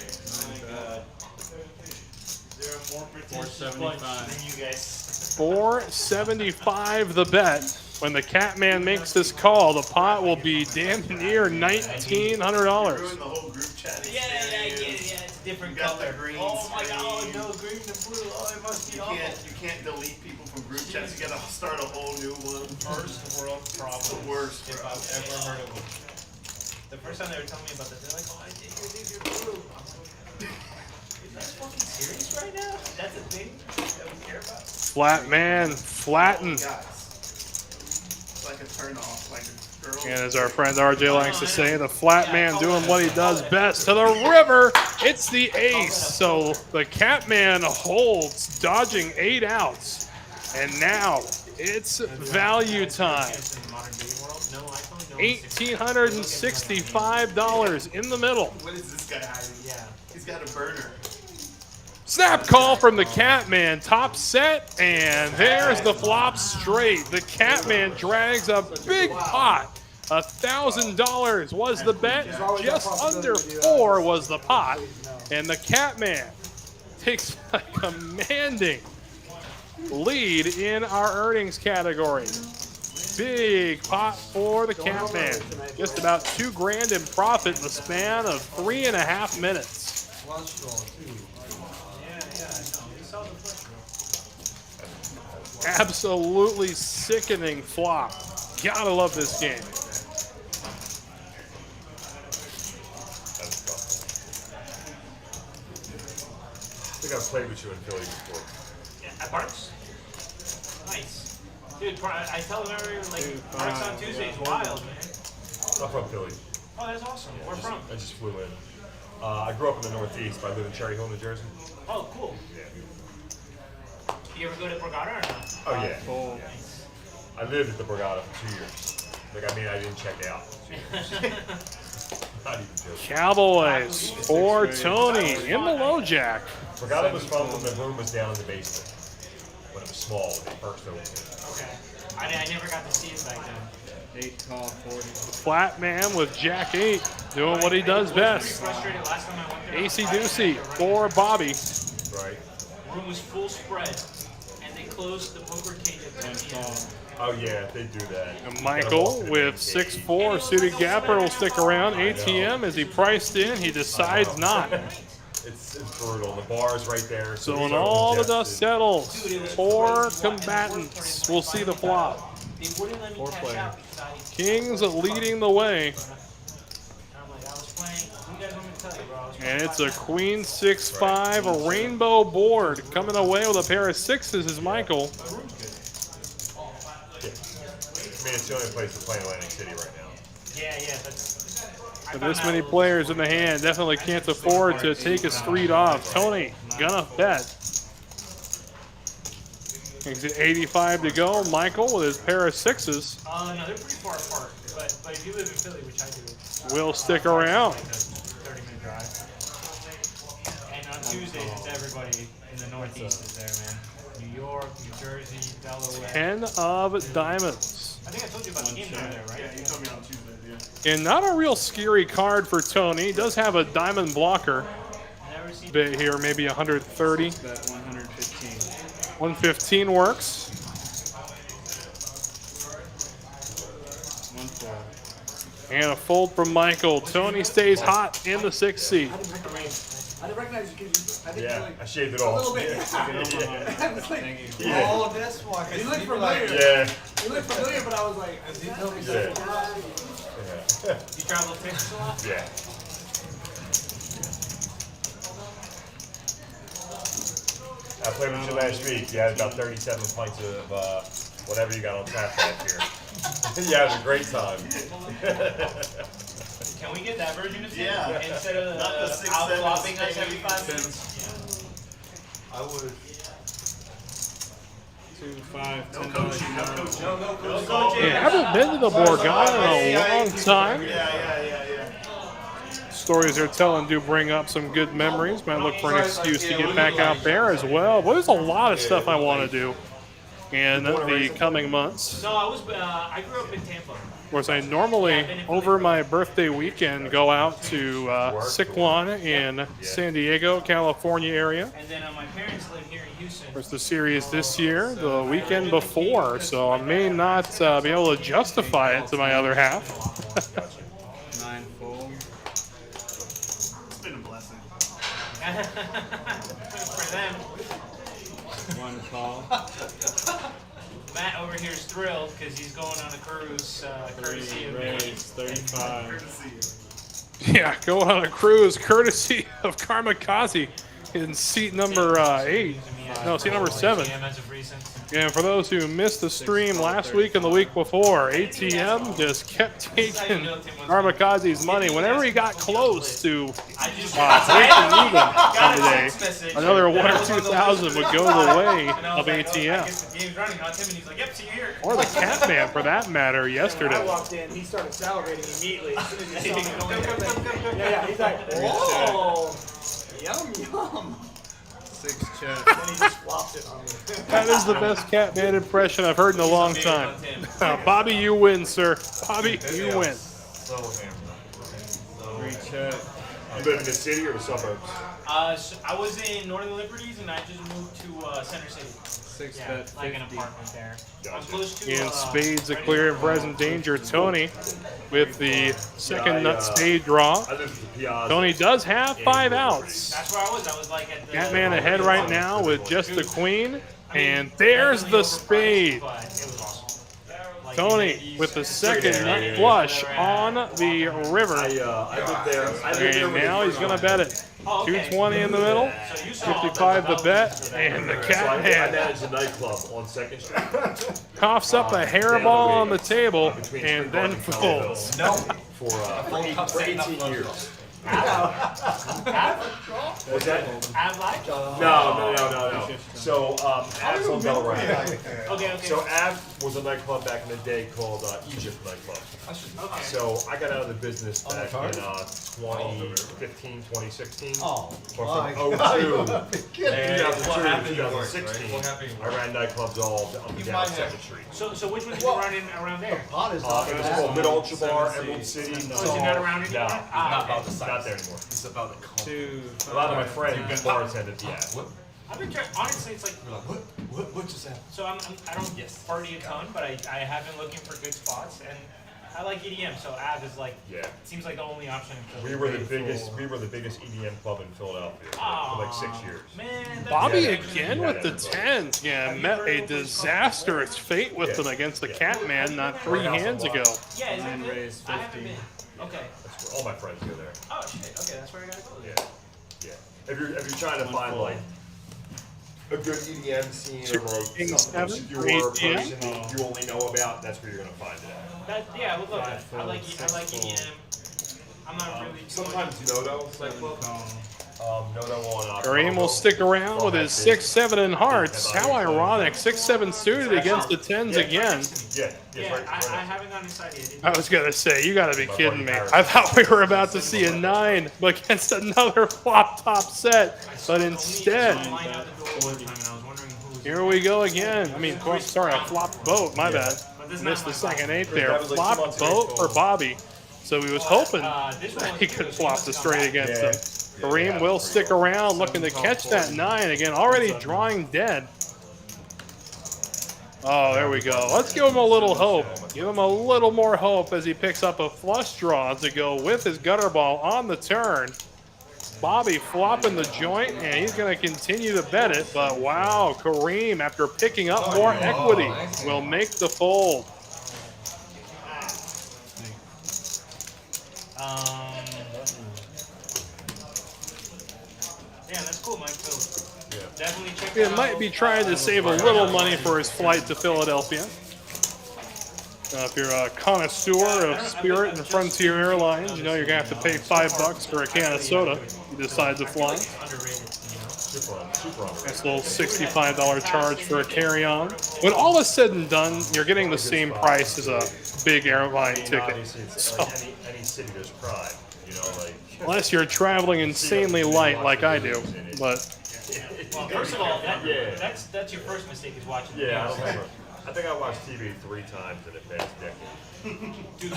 475. 475 the bet. When the Catman makes this call, the pot will be damn near $1,900. Ruin the whole group chat. Yeah, it's different You got color. the green Oh my god, screen. no, green and blue. Oh, it must be You awful. can't delete people from group chats. You gotta start a whole new one. First world problem. It's the worst. If I've ever heard of them. The first time they were telling me about that, they're like, oh, I think you're blue. I'm like, you guys fucking serious right now? That's a thing that we care about? Flat man, flatten. Guys, it's like a turn off, like a girl. And as our friend RJ likes to say, the flat man doing what he does best. To the river, it's the ace. So the Catman holds, dodging 8 outs. And now it's value time. In the modern dating world, no iPhone, no $1,865 in the middle. What is this guy hiding? Yeah. He's got a burner. Snap call from the Catman, top set, and there's the flop straight. The Catman drags a big pot. $1,000 was the bet, just under 4 was the pot, and the Catman takes a commanding lead in our earnings category. Big pot for the Catman. Just about $2 grand in profit in the span of 3.5 minutes. Flush draw, too. Absolutely sickening flop. Gotta love this game. I think I've played with you in Philly before. Yeah, at Parks? Nice. Dude, I tell them every, like, Parks on Tuesday is wild, man. I'm from Philly. Oh, that's awesome. Where from? I just flew in. I grew up in the Northeast, but I live in Cherry Hill, New Jersey. Oh, cool. You ever go to Borgata or not? Oh, yeah. Cool. I lived at the Borgata for 2 years. Like, I mean, I didn't check out. Not even joking. Cowboys for Tony in the low jack. Borgata was fun when the room was down in the basement. When it was small, when they first opened it. Okay. I never got to see it back then. 8 call 40. Flat man with jack 8, doing what he does best. Frustrated last time I went there. AC Doocy for Bobby. Right? Room was full spread, and they closed the poker cage at 10 p.m. Oh, yeah, they do that. And Michael with 6'4", suited gapper will stick around. ATM, as he priced in, he decides not. It's brutal. The bar's right there. So it's when all the congested. dust settles, 4 combatants will see the flop. They wouldn't let me cash out because I... Kings leading the way. I'm like, I was playing... You guys want me to tell you, bro? I was And it's a queen 6-5, a rainbow board. Coming away with a pair of 6s is Michael. Yeah. I mean, it's the only place to play in Atlantic City right now. Yeah, that's... With this many players in the hand, definitely can't afford to take a street off. Tony, gonna bet. Makes it 85 to go. Michael with his pair of 6s no, they're pretty far apart. But if you live in Philly, which I do... will stick around. Like a 30-minute drive. And on Tuesdays, it's everybody in the Northeast is there, man. New York, New Jersey, Delaware. 10 of diamonds. I think I told you about the game down there, right? Yeah, you told me on Tuesday, yeah. And not a real scary card for Tony. He does have a diamond blocker. Never bit here, maybe 130. Bet 115. 115 works. 1-4. And a fold from Michael. Tony stays hot in the 6th seed. I didn't recognize you because I think Yeah, I shaved it off. a little bit. Yeah. I was like, Thank you. Yeah. Oh, this one. you look familiar. Yeah. You look familiar, but I was like, as he told me Yeah. You travel to Texas a lot? Yeah. I played with you last week. You had about 37 pints of whatever you got on tap back here. Yeah, it was a great time. Can we get that version of Yeah. instead of Not the 6, 7, outflopping us 8, every 5 minutes? I would. 2, 5, No $10 coaching, no tomorrow. coaching. No coaching. Yeah, haven't been to the Borgata in a long time. Yeah. Stories they're telling do bring up some good memories. Might look for an excuse to get back out there as well. But there's a lot of stuff I want to do in the coming months. No, I grew up in Tampa. Of course, I normally, over my birthday weekend, go out to Sycuan in San Diego, California area. And then my parents live here in Houston. Of course, the series this year, the weekend before, so I may not be able to justify it to my other half. 9 fold. It's been a blessing. For them. 1 call. Matt over here is thrilled because he's going on a cruise courtesy 3 of raise, me. 35. Yeah, going on a cruise courtesy of Karmakaze in seat number 8. No, seat number 7. ATM as of recent. And for those who missed the stream last week and the week before, ATM just kept taking Karmakaze's money whenever he got close to I just breaking even got a today. text message. Another 1 that or I was on the 2,000 list would of go the the way and I was of like, oh, I ATM. guess the game's running, not Tim, and he's like, yep, see you here. Or the Catman, for that matter, When I yesterday. walked in, he started salivating immediately as soon as he saw me Go, going go, in. go, go, go. Yeah, he's like, whoa, yum, yum. 6 check. And he just flopped it on me. That is the best Catman impression I've heard in a long time. Bobby, you win, sir. Bobby, you win. So hammered. 3 check. You live in the city or the suburbs? So I was in Northern Liberties and I just moved to Center City. 6 Yeah, bet like an 50. apartment there. I'm Gotcha. close to. In spades, a clear and present danger. Tony with the second nut spade draw. I live in the Piazza. Tony does have 5 outs. That's where I was. I was like at the. Catman ahead right now with just the queen. And there's the spade. But it was awesome. Like, Tony with the second nut flush on the river. I lived there. And now he's going to bet it. 220 in the middle, 55 the bet, and the I Catman managed a nightclub on 2nd Street. coughs up a hairball on the table and then folds. For 18 years. Was that? Av like? No. So, Av's on Delray. Okay. So, Av was a nightclub back in the day called Egypt Nightclub. Okay. So, I got out of the business back in 2015, 2016. oh, Or my from God. 02 Hey, 2002 to 2016, I ran nightclubs all up and down 2nd Street. So which ones were running around there? Pot is It not was bad. called Mid Ultra Bar, Emerald City. Oh, is it not around anymore? No, Ah, okay. not there anymore. It's about the culture. 2, A lot of my friends bartended, yeah. I've been trying. Honestly, it's like. What just happened? So I don't party a ton, but I have been looking for good spots, and I like EDM. So Av is like. Yeah. Seems like the only option. We were the biggest EDM club in Philadelphia for like 6 years. Man, that's Bobby Yeah. again with the 10s. Yeah, met a disastrous fate with them against the Catman not 3 hands ago. Yeah, is it And good? raise I haven't 50. been. Okay. That's where all my friends go there. Oh shit. Okay, that's where I gotta go. Yeah. If you're trying to find like a good EDM scene or like some obscure person that you only know about, that's where you're gonna find it at. Yeah, I would love that. I like EDM. I'm not really. Sometimes Nodo's nightclub. Nodo on. Kareem will stick around with his 6-7 in hearts. How ironic. 6-7 suited against the 10s again. Yeah, I haven't gotten excited. I was going to say, you got to be kidding me. I thought we were about to see a 9 against another flop top set. But instead, here we go again. I mean, sorry, a flopped boat. My bad. Missed the second 8 there. Flopped boat for Bobby. So he was hoping that he could flop the straight against him. Kareem will stick around looking to catch that 9 again, already drawing dead. Oh, there we go. Let's give him a little hope. Give him a little more hope as he picks up a flush draw to go with his gutter ball on the turn. Bobby flopping the joint, and he's going to continue to bet it. But wow, Kareem, after picking up more equity, will make the fold. Yeah, that's cool, Mike. So definitely check He might be trying to save a little money for his flight to Philadelphia. If you're a connoisseur of Spirit and Frontier Airlines, you know you're going to have to pay $5 for a can of soda if you decide to fly. Nice little $65 charge for a carry-on. When all is said and done, you're getting the same price as a big airline ticket. So, Any city there's crime, you know, like. unless you're traveling insanely light like I do, but Well, first of all, that's your first mistake is watching the Yeah, I news. don't remember. I think I watched TV 3 times in the past decade. Dude,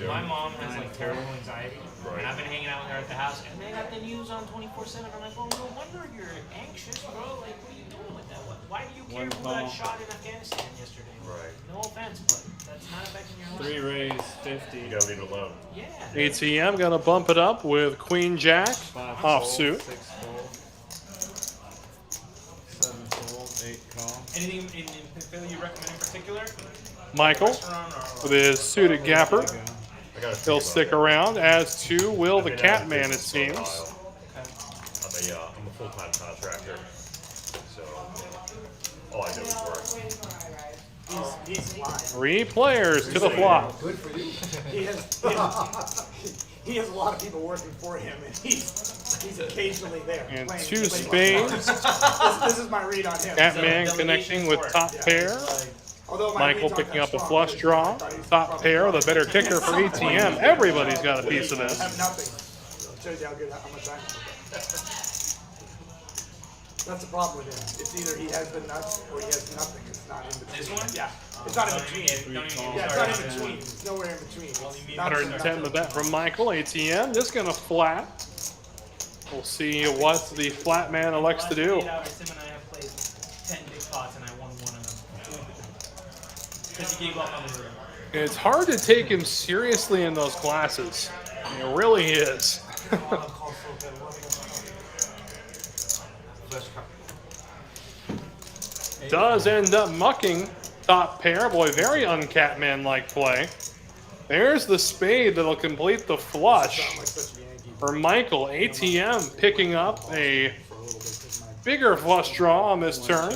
my mom has like terrible anxiety, and I've been hanging out with her at the house, and they got the news on 24/7. I'm like, well, no wonder you're anxious, bro. Like, what are you doing with that? Why do you care who got shot in Afghanistan yesterday? Right. No offense, but that's not affecting your life. 3 raise, 50. You gotta leave it alone. Yeah. ATM going to bump it up with Queen Jack 5 offsuit. fold, 6 fold, 7 fold, 8 call. Anything in Philly you recommend in particular? Michael Restaurant or with his suited gapper. I gotta He'll stick around, as too will the Catman, it seems. I'm a full-time contractor, so all I do is work. He's lying. 3 players to the flop. Good for you. He has a lot of people working for him, and he's occasionally there. And playing- 2 playing- spades. This is my read on him. Catman connecting with top pair. Although my Michael reads aren't picking that up a strong, flush draw. I thought he was Top probably pair, the probably- better kicker for ATM. Everybody's got a piece of I this. have nothing. I'll show you how good, how much I have. That's the problem with him. It's either he has the nuts or he has nothing. It's not in between. This one? Yeah. It's not in Don't between. even get Yeah, it's not in between. It's nowhere in between. It's not- 110 the bet from Michael. ATM just going to flat. We'll see what the flat man elects to do. 8 hours, Tim and I have played 10 big pots, and I won one of them. Because he gave up on the room. It's hard to take him seriously in those classes. It really is. Does end up mucking top pair. Boy, very un-Catman-like play. There's the spade that'll complete the flush for Michael. ATM picking up a bigger flush draw on this turn,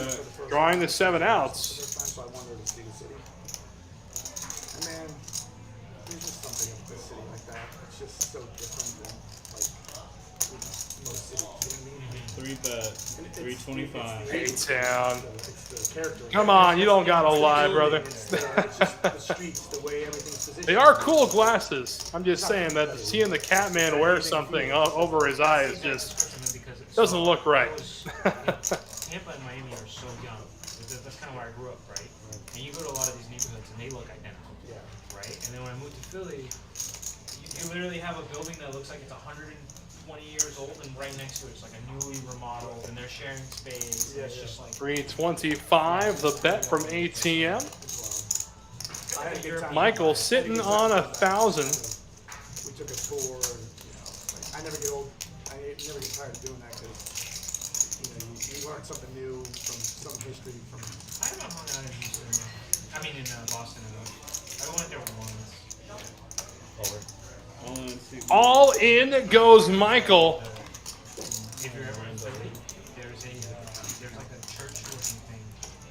drawing the 7 outs. So I wanted to see the city. And man, there's just something about this city like that. It's just so different than like most cities. You know what I mean? 3 bet, 325. A-Town. It's the character. Come on, you don't gotta lie, brother. It's just the streets, the way everything's positioned. They are cool glasses. I'm just saying that seeing the Catman wear something over his eyes just doesn't look right. Tampa and Miami are so young. That's kind of where I grew up, right? And you go to a lot of these neighborhoods and they look identical, right? And then when I moved to Philly, you literally have a building that looks like it's 120 years old, and right next to it, it's like a newly remodeled, and they're sharing space. And it's just like 325, the bet from ATM. I had a good time. Michael sitting on 1,000. We took a tour. And, like, I never get old. I never get tired of doing that because you learn something new from some history from. I don't know hung out in Houston. I mean in Boston. I went there for once. All in goes Michael. If you're ever in Philly, there's like a church looking thing,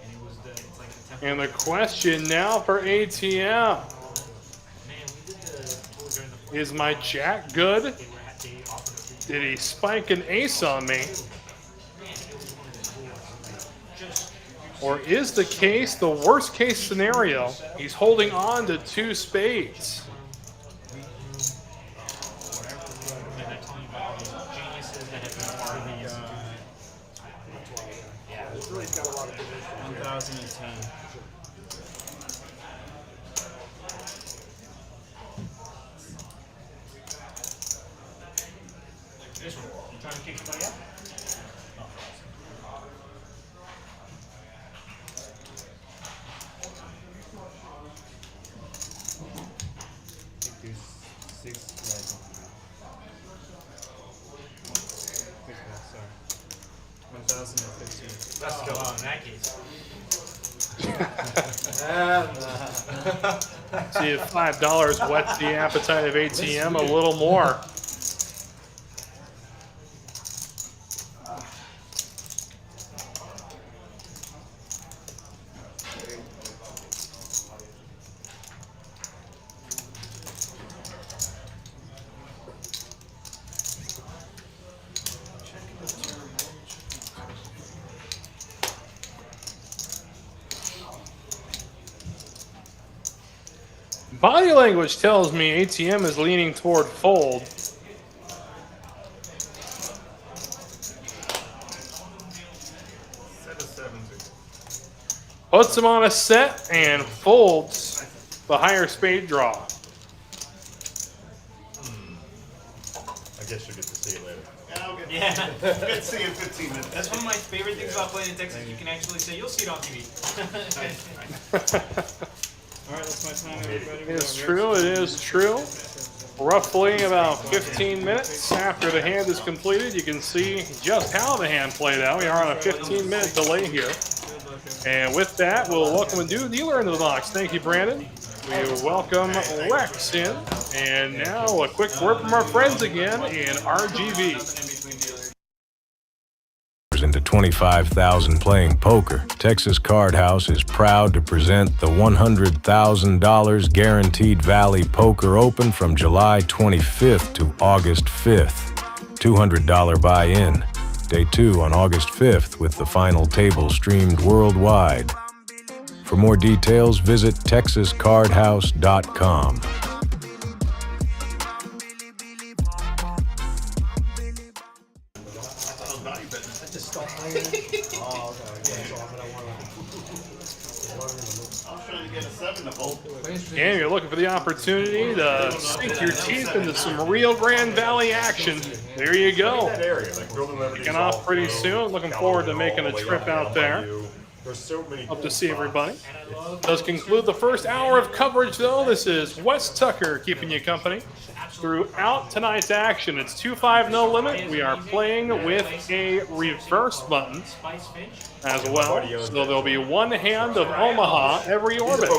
and it's like the temple. And the question now for ATM. Man, we did the tour during the Is my jack good? they offered a free Did he spike an ace on me? man, it was one of the tours. Just Or is the case the worst case scenario? He's holding on to 2 spades. and I told you about all these geniuses that have been part of these. Yeah, It's really got a lot of position. 1010. You trying to kick somebody out? Let's go on in that case. See if $5 whets the appetite of ATM a little more. Body language tells me ATM is leaning toward fold. Puts him on a set and folds the higher spade draw. I guess you'll get to see it later. Yeah. Good to see you in 15 minutes. That's one of my favorite things about playing in Texas. You can actually say, you'll see it on TV. Alright, that's my time, everybody. It's true, it is true. Roughly about 15 minutes after the hand is completed, you can see just how the hand played out. We are on a 15-minute delay here. And with that, we'll welcome a new dealer into the box. Thank you, Brandon. We welcome Rex in. And now a quick word from our friends again in RGV. Into 25,000 playing poker, Texas Card House is proud to present the $100,000 Guaranteed Valley Poker Open from July 25th to August 5th. $200 buy-in. Day 2 on August 5th with the final table streamed worldwide. For more details, visit texascardhouse.com. And you're looking for the opportunity to sink your teeth into some real Grand Valley action. There you go. Kicking off pretty soon. Looking forward to making a trip out there. Hope to see everybody. Does conclude the first hour of coverage, though. This is Wes Tucker keeping you company throughout tonight's action. It's 2-5 no limit. We are playing with a reverse button as well. So there'll be one hand of Omaha every orbit.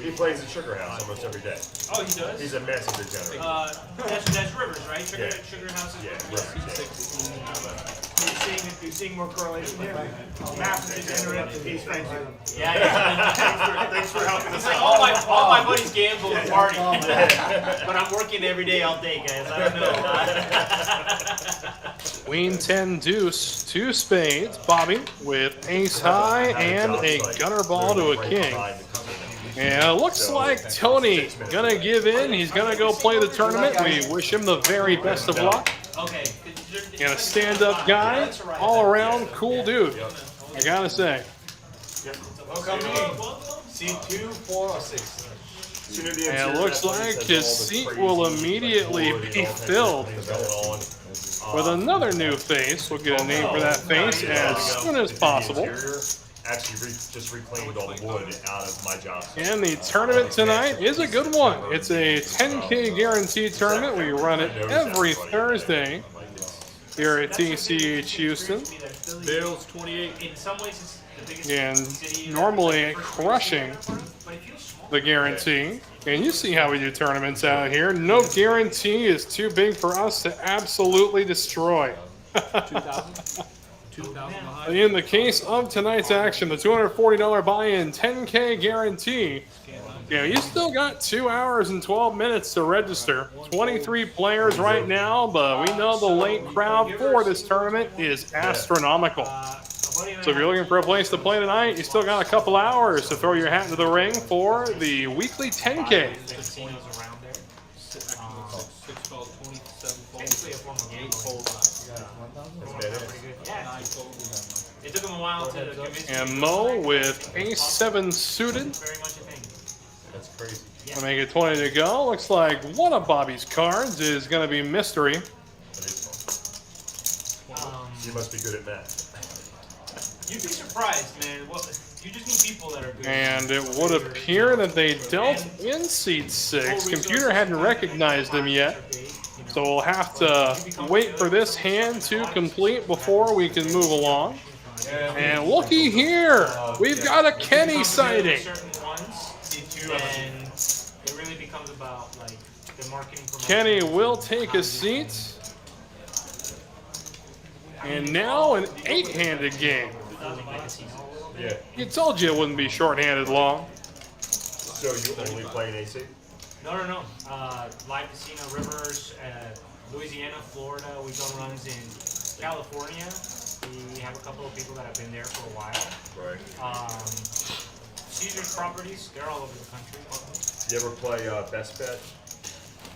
He plays at Sugar House almost every day. Oh, he does? He's a massive degenerate. That's Rivers, right? Sugar House is Rivers. You're seeing more correlation there. Massive degenerate. He's thank you. Yeah. Thanks for helping us Like out. all my buddies gamble and party. But I'm working every day all day, guys. I don't know. Queen 10 deuce, 2 spades, Bobby with ace high and a gunner ball to a king. And it looks like Tony gonna give in. He's gonna go play the tournament. We wish him the very best of luck. Okay. And a stand-up guy, all around cool dude, I gotta say. Welcome seat 2, 4, or 6. And it looks like his seat will immediately be filled with another new face. We'll get a name for that face as soon as possible. Actually, just reclaimed all the wood out of my job. And the tournament tonight is a good one. It's a 10K guaranteed tournament. We run it every Thursday here at TCH Houston. Bills 28. In some ways, it's the biggest And city normally crushing the guarantee. And you see how we do tournaments out here. No guarantee is too big for us to absolutely destroy. 2,000 In the case of tonight's action, the $240 buy-in, 10K guarantee. Yeah, you still got 2 hours and 12 minutes to register. 23 players right now, but we know the late crowd for this tournament is astronomical. So if you're looking for a place to play tonight, you still got a couple hours to throw your hat into the ring for the weekly 10K. It took him a while to convince me. And Mo with ace-7 suited. That's crazy. We'll make it 20 to go. Looks like one of Bobby's cards is going to be mystery. You must be good at math. You'd be surprised, man. Well, you just need people that are good. And it would appear that they dealt in seat 6. Computer hadn't recognized him yet. So we'll have to wait for this hand to complete before we can move along. And looky here, we've got a Kenny sighting. And it really becomes about like the marketing. Kenny will take a seat. And now an 8-handed game. Yeah. You told you it wouldn't be short-handed long. So you only play in AC? No. Live Casino, Rivers, Louisiana, Florida. We've done runs in California. We have a couple of people that have been there for a while. Right. Caesar's properties, they're all over the country. You ever play Best Bet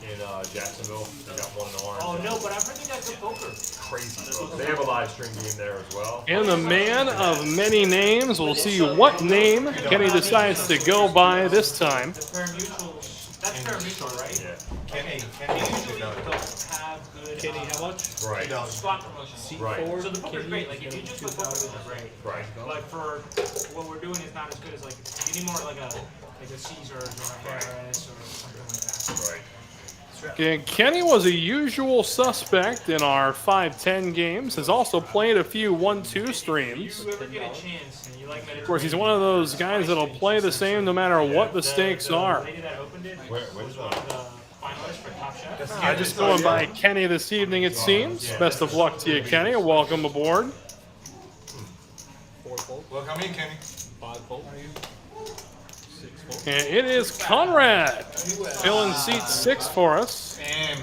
in Jacksonville? They got one in Orange. Oh no, but I've heard they got good poker. Crazy, bro. They have a live stream game there as well. And the man of many names, we'll see what name Kenny decides to go by this time. The pari-mutual, that's pari-mutual, right? Yeah. Kenny Usually don't have good. Kenny, how much? Right. Slot promotions. Right. So the poker's great. Like if you just put poker, it's great. Right. But for what we're doing is not as good as like you need more like a Caesars or a Harris or something like that. Right. And Kenny was a usual suspect in our 5-10 games. Has also played a few 1-2 streams. If you ever get a chance and you like Of course, he's one of those guys that'll play the same no matter what the stakes are. The lady that opened it Where's was one of the finalists for Top Chef. Just going by Kenny this evening, it seems. Best of luck to you, Kenny. Welcome aboard. 4 fold. Welcome in, Kenny. 5 fold. 6 fold. And it is Conrad filling seat 6 for us. Damn.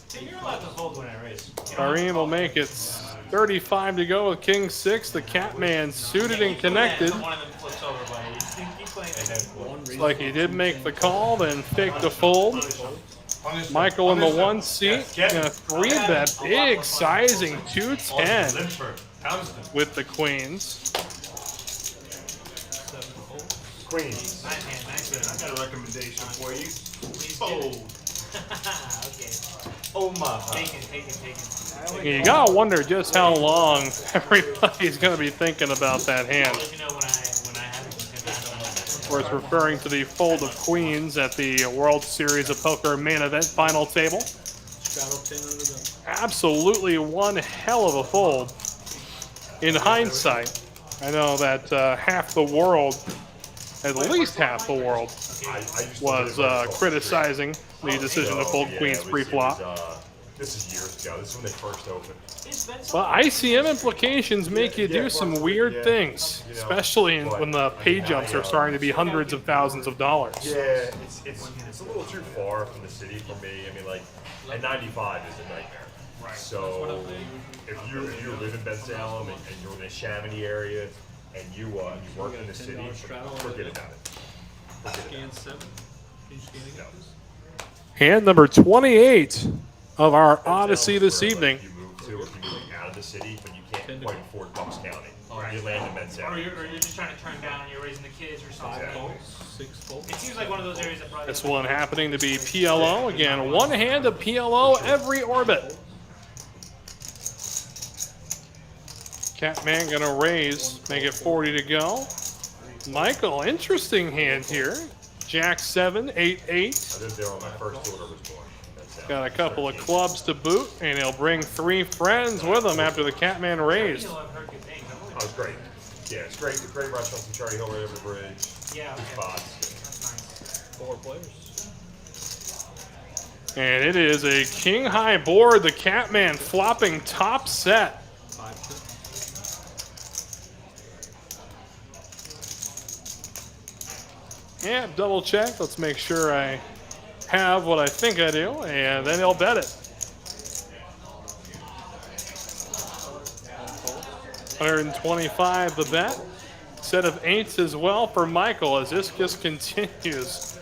See, you're allowed to hold when I raise. Kareem will make it 35 to go with King 6. The Catman suited and connected. One of them flips over, buddy. You keep playing. Looks like he did make the call, then faked the fold. Michael in the 1 seat. And a 3-bet, big sizing 210 with the queens. Queens. Nice man. I got a recommendation for you. Please Fold. Okay. Omaha. Taken. You gotta wonder just how long everybody's gonna be thinking about that hand. I'll let you know when I have it. Of course, referring to the fold of queens at the World Series of Poker main event final table. Straddle 10 under the. Absolutely one hell of a fold. In hindsight, I know that half the world, at least half the world, I used to was live on criticizing the decision to fold yeah, queens it was- pre-flop. This is years ago. This is when they first opened. But ICM implications make you do some weird things, especially when the pay jumps are starting to be hundreds of thousands of dollars. Yeah, it's a little too far from the city for me. I mean, like, at 95 is a nightmare. Right. So if you live in Ben Salem and you're in the Chamonix area and you work in the city, forget about it. Scan 7. Can you scan again? Hand number 28 of our Odyssey this evening. If you move out of the city, but you can't quite afford Bucks County. You land in Ben Or Salem. you're just trying to turn down, you're raising the kids or something. 5 fold. 6 fold. It seems like one of those areas that probably. This one happening to be PLO. Again, one hand of PLO every orbit. Catman gonna raise, make it 40 to go. Michael, interesting hand here. Jack 7, 8, 8. I lived there when my first daughter was born. Got a couple of clubs to boot, and he'll bring 3 friends with him after the Catman raised. Oh, it's great. Yeah, it's great. Great restaurants in Cherry Hill right over the bridge. Yeah. Good spots. 4 players. And it is a king high board. The Catman flopping top set. 5 chip. Yeah, double check. Let's make sure I have what I think I do, and then he'll bet it. 125 the bet. Set of 8s as well for Michael as this just continues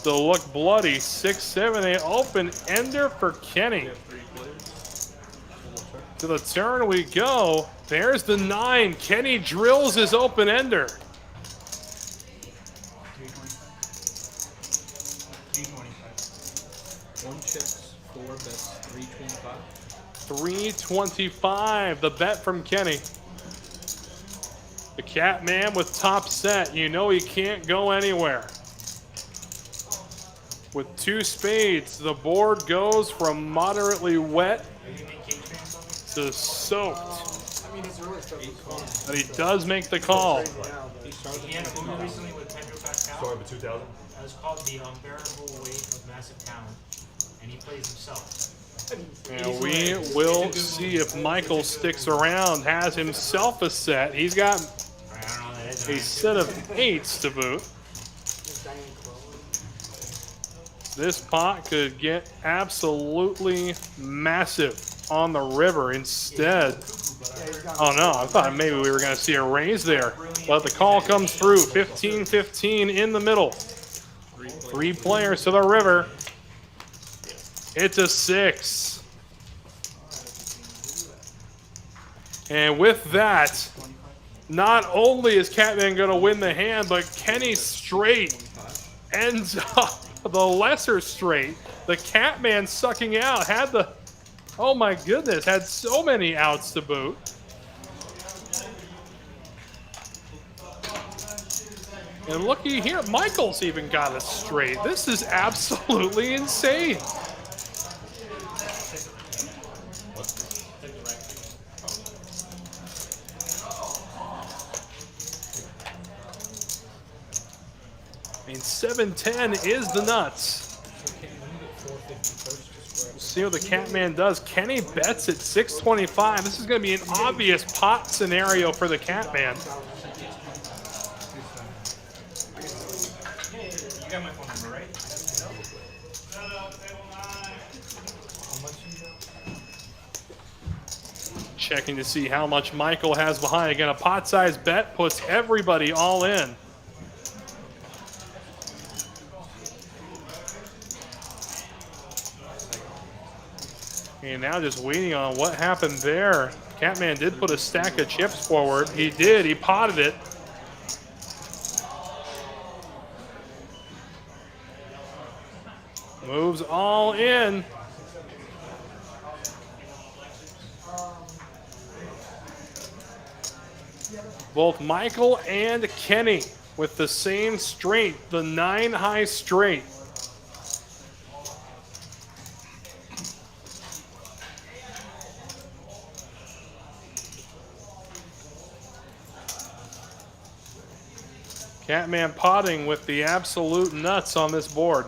to look bloody. 6, 7, 8 open ender for Kenny. 3 players. To the turn we go. There's the 9. Kenny drills his open ender. 325. 1 checks, 4 bets, 325. 325, the bet from Kenny. The Catman with top set. You know he can't go anywhere. With 2 spades, the board goes from moderately wet to soaked. I mean, his early stuff was fun. But he does make the call. He had a movie recently with Pedro Pascal. Sorry, but 2000. It was called The Unbearable Weight of Massive Talent, and he plays himself. And we will see if Michael sticks around, has himself a set. He's got a set of 8s to boot. This pot could get absolutely massive on the river instead. Oh no, I thought maybe we were going to see a raise there. But the call comes through. 15-15 in the middle. 3 players to the river. It's a 6. And with that, not only is Catman going to win the hand, but Kenny straight ends up the lesser straight. The Catman sucking out had the, oh my goodness, had so many outs to boot. And looky here, Michael's even got a straight. This is absolutely insane. I mean, 710 is the nuts. We'll see what the Catman does. Kenny bets at 625. This is going to be an obvious pot scenario for the Catman. You got my phone number, right? Checking to see how much Michael has behind. Again, a pot-sized bet puts everybody all in. And now just waiting on what happened there. Catman did put a stack of chips forward. He did. He potted it. Moves all in. Both Michael and Kenny with the same straight, the 9-high straight. Catman potting with the absolute nuts on this board.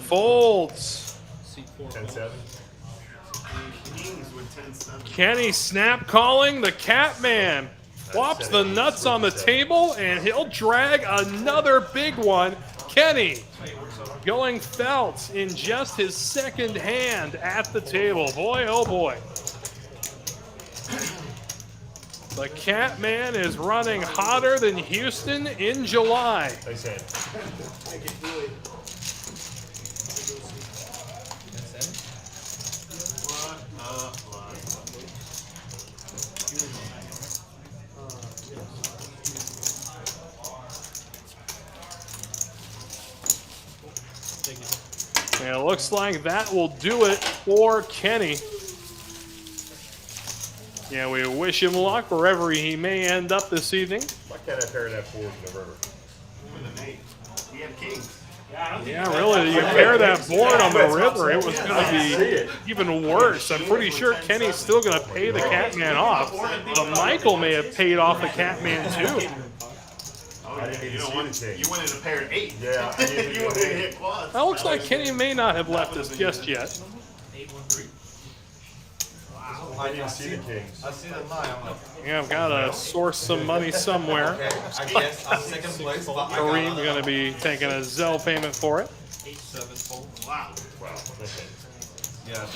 Folds. 10-7. Kenny snap calling. The Catman flops the nuts on the table, and he'll drag another big one. Kenny going felt in just his second hand at the table. Boy, oh boy. The Catman is running hotter than Houston in July. Thanks, Sam. And it looks like that will do it for Kenny. Yeah, we wish him luck wherever he may end up this evening. Why can't I pair that forward in the river? With an 8. We have kings. Yeah, really, you pair that board on the river, it was going to be even worse. I'm pretty sure Kenny's still going to pay the Catman off, but Michael may have paid off the Catman too. I didn't even see the king. You wanted a pair of 8. Yeah, I didn't You wanted to hit quads. That looks like Kenny may not have left us just yet. 813. I didn't even see the kings. I see the 9. I'm like, Yeah, I've got to source some money somewhere. okay, I guess I'm second place, but I got Kareem's going to be taking a Zelle payment for it. 7 fold. Wow. Wow. Okay. Yeah,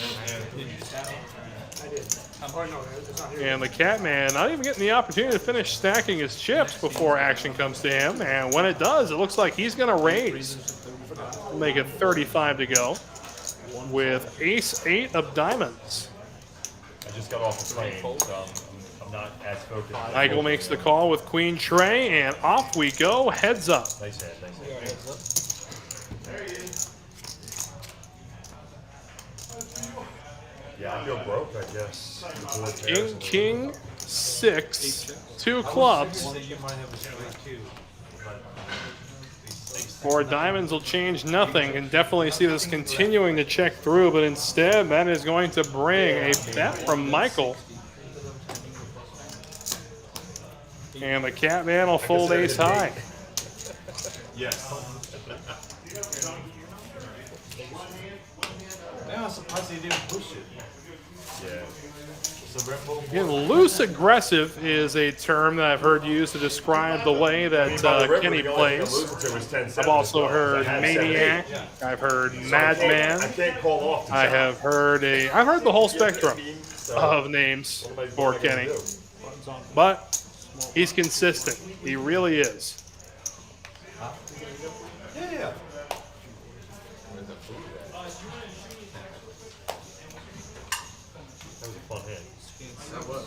I did. Oh, no, it's not here. And the Catman not even getting the opportunity to finish stacking his chips before action comes to him. And when it does, it looks like he's going to raise. We'll make it 35 to go. with ace-8 of diamonds. I just got off the plane, so I'm not as focused. Michael makes the call with queen tray, and off we go, heads up. Nice hand, nice hand. Yeah, I feel broke, I guess. King, 6, 2 clubs. You might have a straight too. Four diamonds will change nothing, and definitely see this continuing to check through, but instead that is going to bring a bet from Michael. And the Catman will fold ace high. Yes. Yeah, I'm surprised they didn't push it. Yeah. So Red Bull. Again, loose aggressive is a term that I've heard used to describe the way that Kenny plays. I've also heard maniac. I've heard madman. I can't call off. I have heard I've heard the whole spectrum of names for Kenny, but he's consistent. He really is. Yeah. That was a fun hand. That was.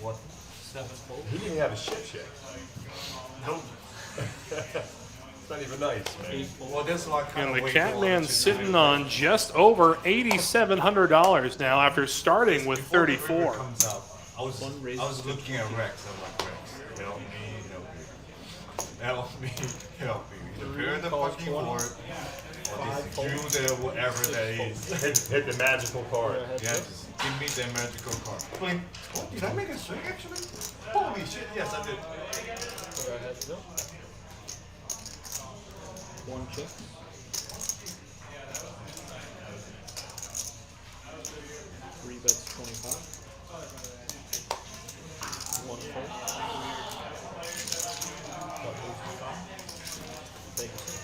What? 7 fold? He didn't even have a ship yet. Nope. It's not even nice, man. Well, that's why I kind And of the Catman's sitting on just over $8,700 now after starting with 34. Comes out. I was looking at Rex. I'm like, Rex, help me, help me, help me, help me. Either pair the fucking board, or this Jew there, whatever that is. Hit the magical card. Yeah, just give me that magical card. Blink. Oh, did I make a swing actually? Holy shit, yes I did. One chip. Three bets 25. One fold. Take a sip.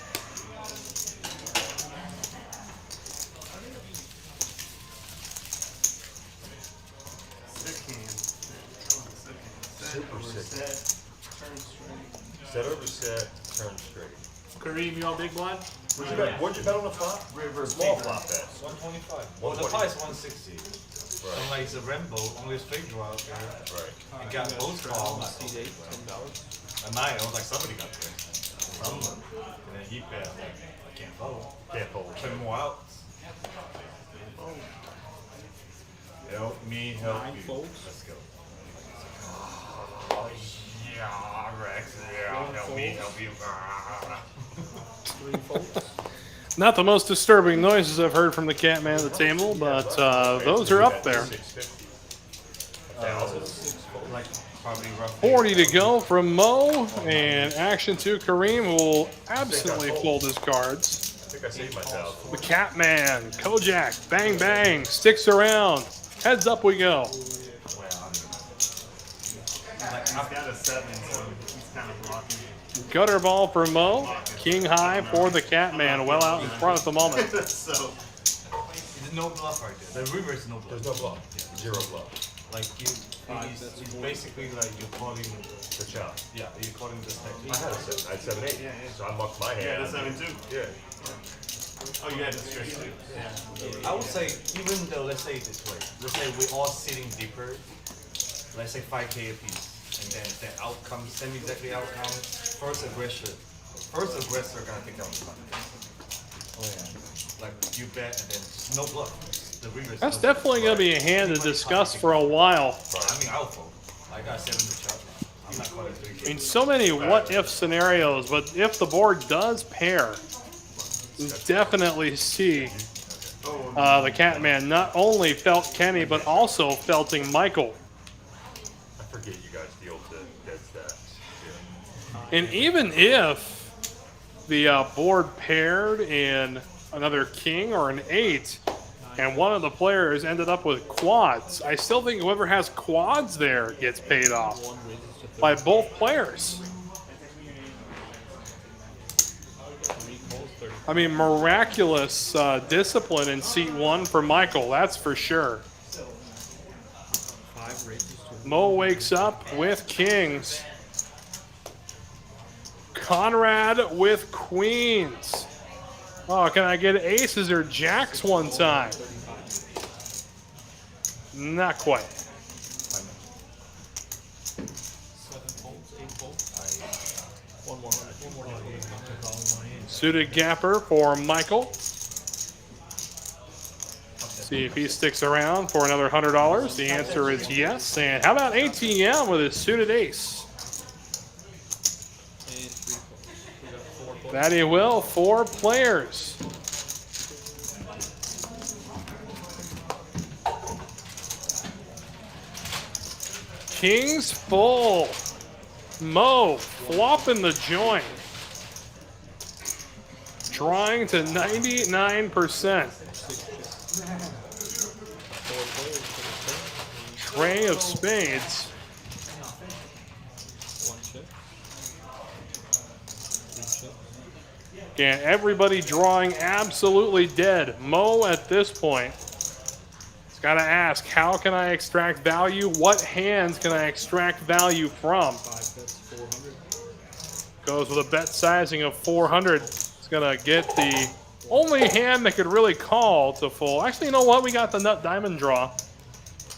Super sick. Set over set, turn straight. Kareem, you on big blind? What'd you bet on the flop? Small flop bet. 125. Well, the pie is 160. Right. I'm like, it's a Rambo, only a straight draw out there. Right. And got both calls. $10. At night, I was like, somebody got there. Someone. And then he bet. I'm like, I can't fold. Can't fold. 10 more outs. Help me, help you. Let's go. Oh, yeah, Rex. Yeah, help me, help you. Three folds. Not the most disturbing noises I've heard from the Catman at the table, but those are up there. 650. Like, probably roughly. 40 to go from Mo, and action to Kareem, who will absolutely fold his cards. I think I saved myself. The Catman, Kojak, bang bang, sticks around. Heads up we go. I've got a 7, so he's kind of blocking. Gutter ball for Mo. King high for the Catman, well out in front at the moment. So, there's no bluff right there. The river is no bluff. There's no bluff. Zero bluff. Like, he's basically like you're calling The chop. yeah, you're calling the step. I had a 7. I had 7-8. Yeah, yeah. So I mucked my hand. Yeah, the 7 too. Yeah. Oh, you had the straight too. I would say, even though, let's say it this way, let's say we're all sitting deeper, let's say 5K a piece, and then the outcome, semi-exactly outcome, first aggressor gonna take out the money. Oh yeah. Like, you bet, and then no bluff. The river is That's no definitely going to be a hand to discuss for a while. I mean, I'll fold. I got 7 to chop. I'm not calling 3K. I mean, so many what-if scenarios, but if the board does pair, you definitely see the Catman not only felt Kenny, but also felting Michael. I forget you guys deal to dead stats. And even if the board paired in another king or an 8, and one of the players ended up with quads, I still think whoever has quads there gets paid off by both players. I mean, miraculous discipline in seat 1 for Michael, that's for sure. Mo wakes up with kings. Conrad with queens. Oh, can I get aces or jacks one time? Not quite. 7 folds, 8 folds. One more. Suited gapper for Michael. See if he sticks around for another $100. The answer is yes. And how about ATM with his suited ace? That he will. 4 players. Kings full. Mo flopping the joint. Drawing to 99%. Tray of spades. Again, everybody drawing absolutely dead. Mo at this point. He's got to ask, how can I extract value? What hands can I extract value from? 5 bets, 400. Goes with a bet sizing of 400. He's going to get the only hand that could really call to full. Actually, you know what? We got the nut diamond draw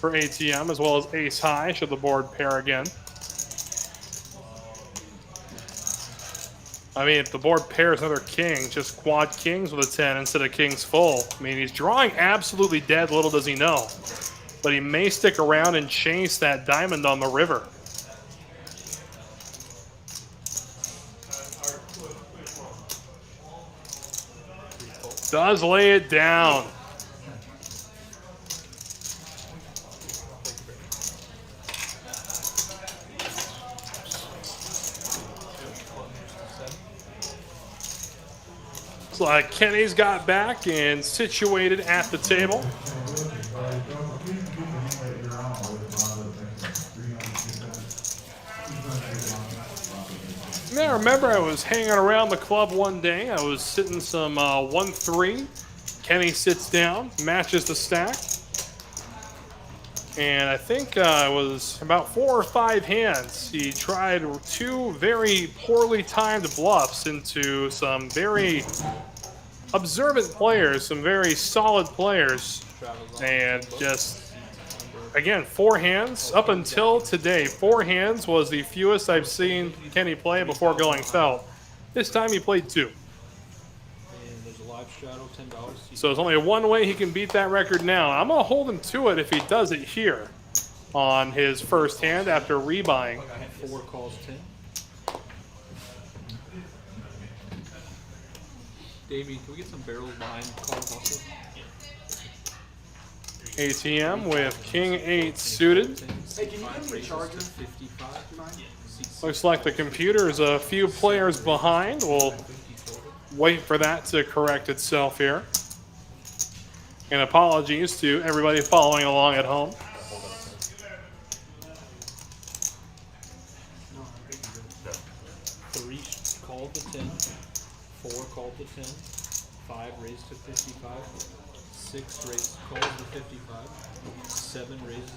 for ATM as well as ace high should the board pair again. I mean, if the board pairs another king, just quad kings with a 10 instead of kings full. I mean, he's drawing absolutely dead, little does he know. But he may stick around and chase that diamond on the river. Does lay it down. Looks like Kenny's got back and situated at the table. Now, I remember I was hanging around the club one day. I was sitting some 1-3. Kenny sits down, matches the stack. And I think it was about 4 or 5 hands. He tried 2 very poorly timed bluffs into some very observant players, some very solid players. And just, again, 4 hands. Up until today, 4 hands was the fewest I've seen Kenny play before going felt. This time he played 2. And there's a live straddle, $10. So there's only one way he can beat that record now. I'm going to hold him to it if he does it here on his first hand after rebuying. 4 calls 10. Davey, can we get some barrels behind calls also? ATM with King 8 suited. Hey, can you give me a charger? 55. Looks like the computer is a few players behind. We'll wait for that to correct itself here. And apologies to everybody following along at home. Three called to 10. 4 called to 10. 5 raised to 55. 6 raised calls to 55. 7 raises to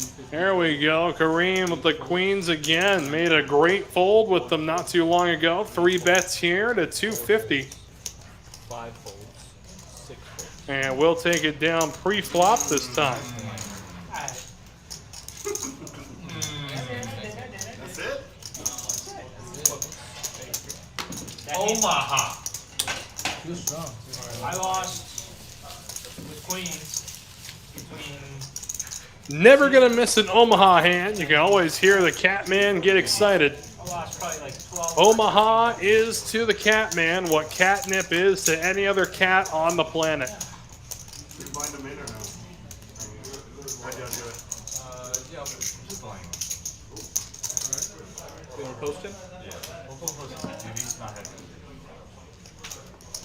250. There we go. Kareem with the queens again. Made a great fold with them not too long ago. 3 bets here to 250. 5 folds. 6 folds. And we'll take it down pre-flop this time. That's it? Omaha. I lost with queens between. Never gonna miss an Omaha hand. You can always hear the Catman get excited. I lost probably like 12. Omaha is to the Catman what catnip is to any other cat on the planet. You bind them in or no? How do you do it? Yeah, just blind. You want to post him? Yeah. We'll post him. He's not happy.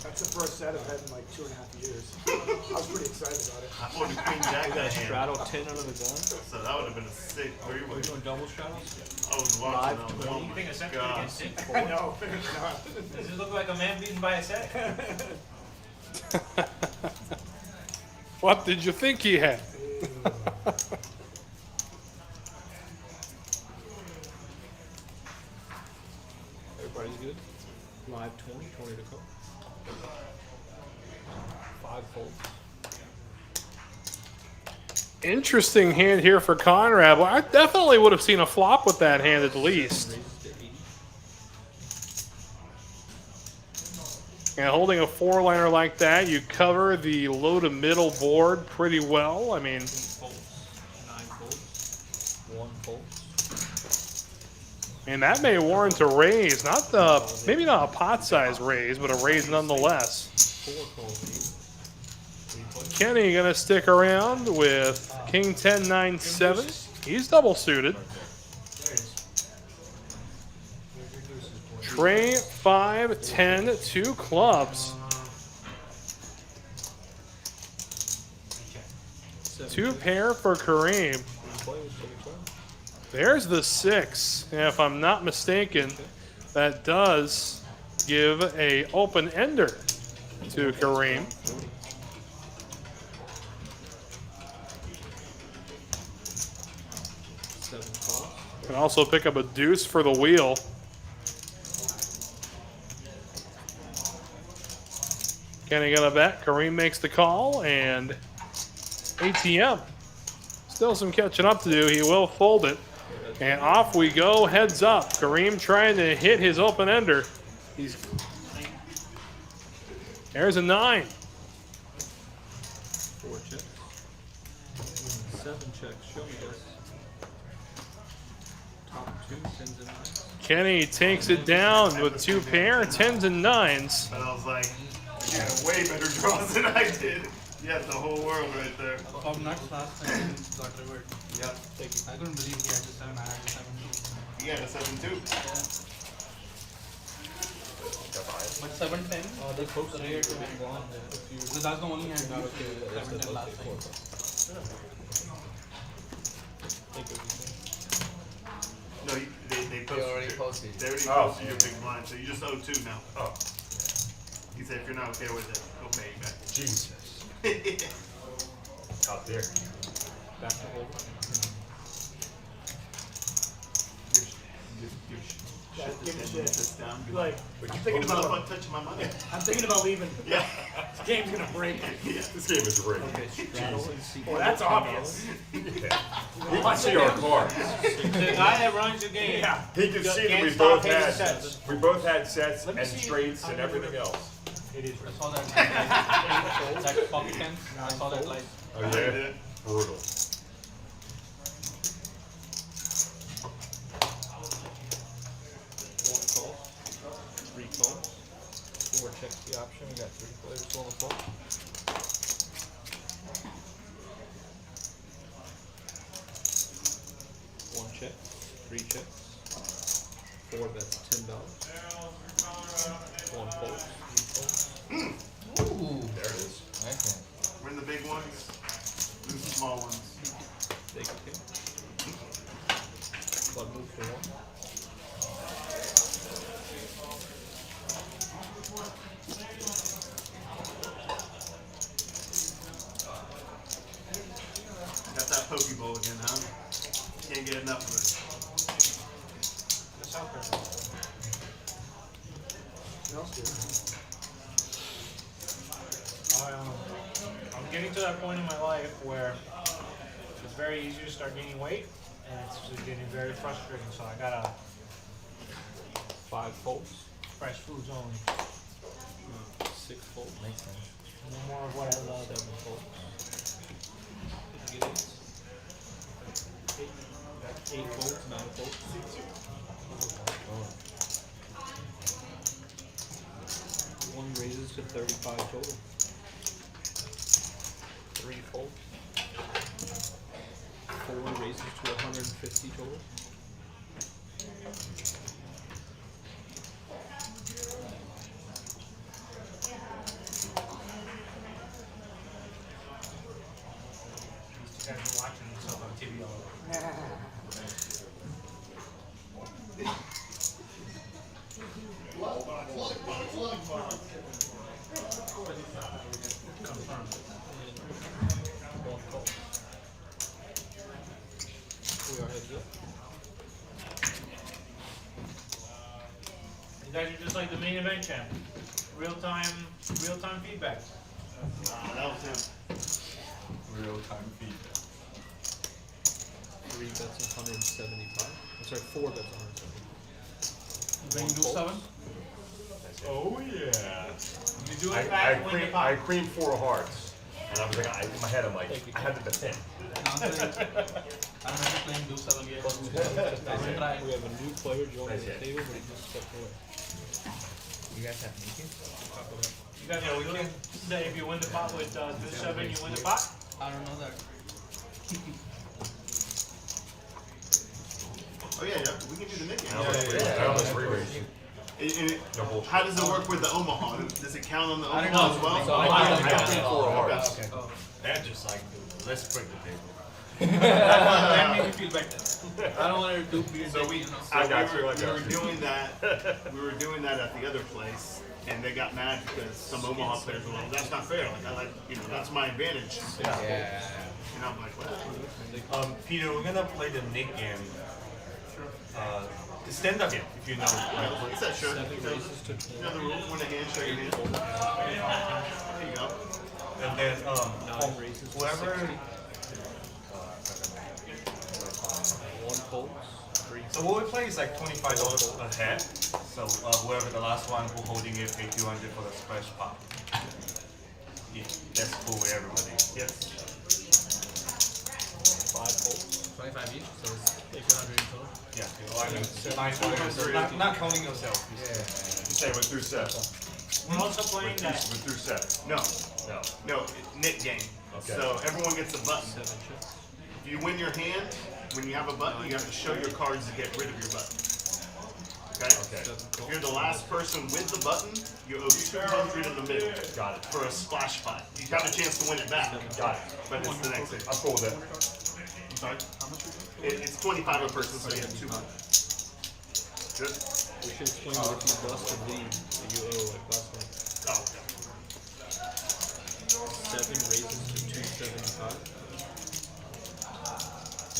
That's the first set I've had in like 2.5 years. I was pretty excited about it. I wanted Queen Jack that hand. Straddle 10 under the gun. So that would have been a sick Are we 3-way. doing double straddles? I was watching Live them. Oh You my think a set could God. get sick? I know. Not. Does it look like a man beaten by a set? What did you think he had? Everybody's good? Live 20, 20 to go. folds. Interesting hand here for Conrad. Well, I definitely would have seen a flop with that hand at least. Raises to 80. And holding a 4-liner like that, you cover the low to middle board pretty well. I mean, 8 folds. 9 folds. 1 fold. and that may warrant a raise. Not the, maybe not a pot size raise, but a raise nonetheless. 4 calls. 3 folds. Kenny gonna stick around with King 10, 9, 7. He's double suited. Trey 5, 10, 2 clubs. 2 pair for Kareem. There's the 6. And if I'm not mistaken, that does give a open ender to Kareem. Can also pick up a deuce for the wheel. Kenny gonna bet. Kareem makes the call, and ATM. Still some catching up to do. He will fold it. And off we go, heads up. Kareem trying to hit his open ender. There's a 9. 4 checks. 7 checks. Show me this. Top 2, 10s and 9s. Kenny takes it down with 2 pair, 10s and 9s. But I was like, you had way better draws than I did. You had the whole world right there. Up next, last time, Dr. Word. Yep. Thank you. I couldn't believe he had the 7. I had the 7. You got a 7-2. But 7-10? Oh, that's so rare to have gone. So that's the only hand you 7-10 last time. No, they already posted. They already Oh, posted your big blind, so you just owe 2 now. Oh, He said if you're not okay with it, he'll pay you back. Jesus. Out there. Back to hold. Give shit. Sits down. Like, I'm thinking about touching my money. I'm thinking about leaving. Yeah. This game's gonna break. This game is rigged. Straddle and see. Well, that's obvious. He can see our cards. The guy that runs the game. Yeah. He can see that Can't we stop both hitting had sets. sets Let me and see. straights and everything else. It is. I saw that. That pocket 10. I saw that live. Oh yeah, brutal. 3 calls. 4 checks the option. We got 3 players still on the floor. 1 check. 3 checks. 4 bets $10. 1 fold. 3 folds. Ooh. There it is. Nice Win the big ones, lose the small ones. Take a kick. Blood move for 1. Got that Pokeball again, huh? Can't get enough of it. I'm getting to that point in my life where it's very easy to start gaining weight, and it's just getting very frustrating. So I gotta 5 folds. fresh foods only. 6 folds. Makes sense. No more of what I love. 7 folds. Get 8 folds. 9 folds. 1 raises to 35 total. 3 folds. 4 raises to 150 total. These guys are watching themselves on TV all over. Confirmed. And 1 call. We are heads up. You guys are just like the main event champ. Real time feedback. That was him. Real time feedback. 3 bets 175. I'm sorry, 4 bets 175. Then you do 7? Oh yeah. You do it back when you I pop. creamed 4 hearts, and I was like, in my head, I'm like, I had to bet 10. I remember playing do 7 games. We have a new player joining Nice the hit. table, but he just stepped away. You guys have meetings? You guys know, we can say if you win the pot with do 7, you win the pot. I don't know that. Oh yeah, yeah. We can do the nickname. I almost re-raised. How does it work with the Omaha? Does it count on the I don't Omaha know. as well? So I creamed 4 hearts. Okay. That just like, let's break the table. That made me feel better. I don't want to do beer. So we were doing that at the other place, and they got mad because some Omaha players were like, "That's not fair. Like I like, that's my advantage." Yeah. And I'm like, "What?" Peter, we're gonna play the Nick game. The stand-up game, if you know. What's that shirt? 7 raises to 20. You know the rules when a handshake your hand. There you go. And then, 9 raises to whoever. 60. 1 folds. 3 So what we play is like $25 a head. So whoever the last one who holding it pay $200 for the splash pot. Yeah, that's cool with everybody. Yes. 5 folds. 25 each, so it's 100 in total. Yeah. Well, I mean, not counting yourself. Yeah. You say we're through set. We're also playing that. We're through set. No, No. Nick game. Okay. So everyone gets a button. 7 chips. If you win your hand, when you have a button, you have to show your cards to get rid of your button. Okay? Okay. If you're the last person with the button, you owe 200 in the middle. Got it. For a splash pot. You have a chance to win it back. Got it. But it's the next thing. I'm cool with it. I'm sorry? It's 25 a person, so you have 200. Good? We should explain that if you bust a lead, that you owe like last one. Oh. 7 raises to 275.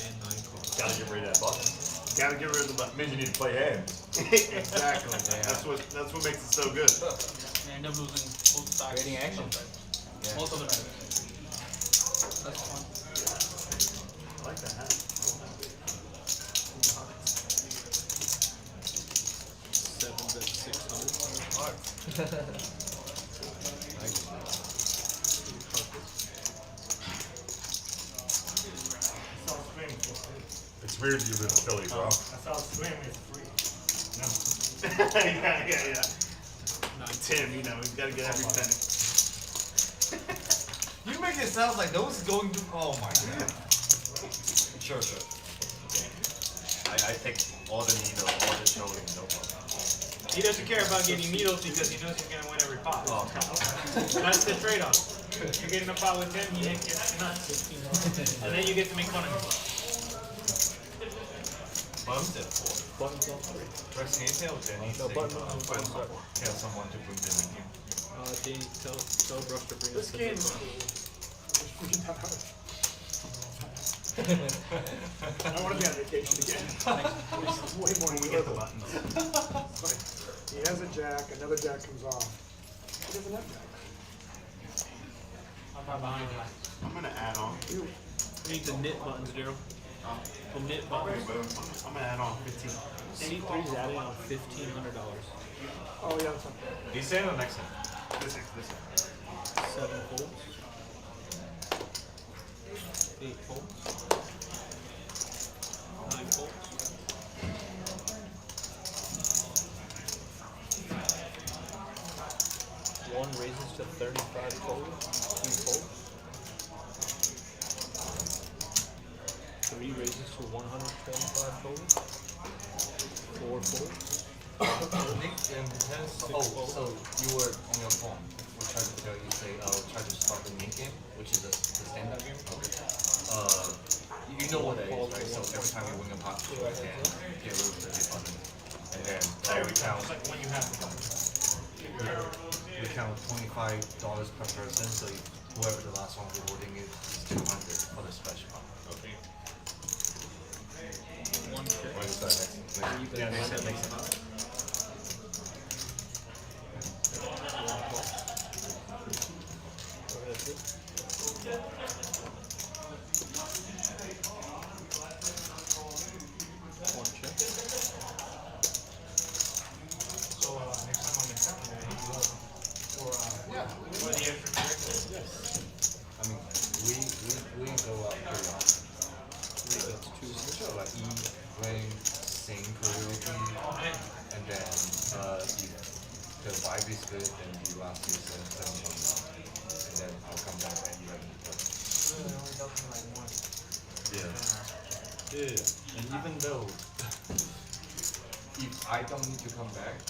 And 9 calls. Gotta get rid of that button. Gotta get rid of the button. Means you need to play hands. Exactly. That's what makes it so good. You end up losing both stocks. Trading action. Most of the time. That's fun. I like that hat. 7 bets 600. It's weird you live in Philly, bro. I saw swim is free. yeah. Tim, he's gotta get every penny. You make it sound like those going to. Oh my god. Sure. I take all the needle, all the showing, no problem. He doesn't care about getting needles because he knows he's gonna win every pot. Oh, That's the trade-off. You're getting a pot with him, he gets nuts. And then you get to make fun of him. Buttons at 4. Buttons on 3. Press hand tail, Danny. No, button on 4. Tell someone to bring them in here. Danny, tell Brush to bring us This the game. button. I want to be on vacation again. It's way more When we get the enjoyable. buttons. He has a jack, another jack comes off. He doesn't have jack. I'm not behind you. I'm gonna add on. You, We need the knit buttons, Daryl. The knit buttons. I'm gonna add on 15. C3 is adding on $1,500. oh yeah, that's not This end or next end? This is. 7 folds. 8 folds. 9 folds. 1 raises to 35 total. 2 folds. 3 raises to 125 total. 4 folds. Nick, so you were on your phone. We tried to tell you, try to start the Nick game, which is the stand-up game. You know what that is, right? So every time you win a pot, you can get rid of the hit button. And then we count. It's like when you have the button. We count $25 per person, so whoever the last one rewarding is 200 for the special pot. Okay. 1 check. What is that next? Yeah, makes sense. Yeah. For the extracurricular. Yes. I mean, we go out pretty often. That's 200. Sure, like eat, drink, sing karaoke, and then if the vibe is good, then the last year 7 months, and then I'll come back at 11. Really only helped me like once. Yeah. Yeah. And even though if I don't need to come back,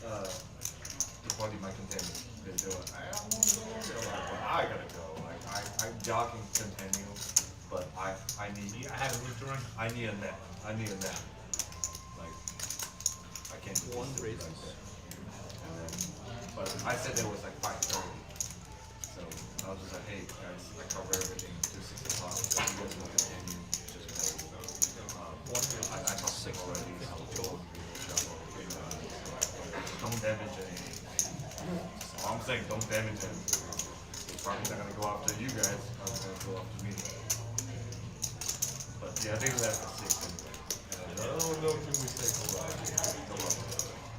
the party might continue. Because they're like, I don't want to go. They're like, well, I gotta go. Like I'm jogging continue, but I need. I have a route to run. I need a nap. I need a nap. Like I can't do One this race. like that. And then, but I said it was like 5:30. So I was just like, hey guys, I cover everything to 6 o'clock. So you guys will continue. Just play. I got sick already. So don't damage anything. So I'm saying don't damage him. He's probably not gonna go after you guys. I'm gonna go after me. But yeah, I think that's a 6 anyway. And I don't know if we say go out.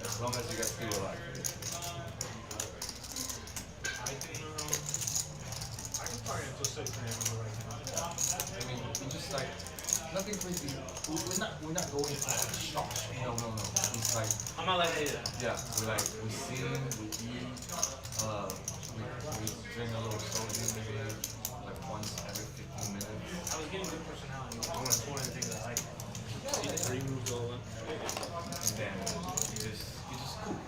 As long as you guys feel alive. I can probably until 6 a.m. right now. I mean, we just like nothing crazy. We're not going for like shock. No. It's like I'm not like that either. yeah, we sing, we eat, we drink a little soda maybe like once every 15 minutes. I was getting good personality. That's one of the things I like. Three moves all in. And then you just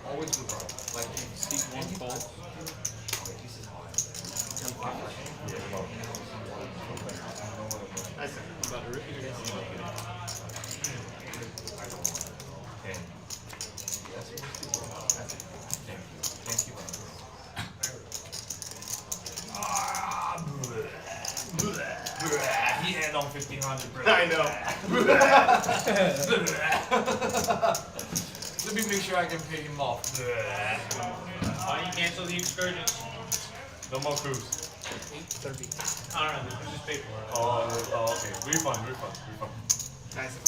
always do right. Like you see One call. okay, this is hard. I said, About to rip you. Okay. Yes, thank you. He had on 1500, bro. I know. Let me make sure I can pay him off. Why you cancel the excursions? No more cruise. 8:30. I don't know. The cruise is paid for. Oh, okay. Refund. I said,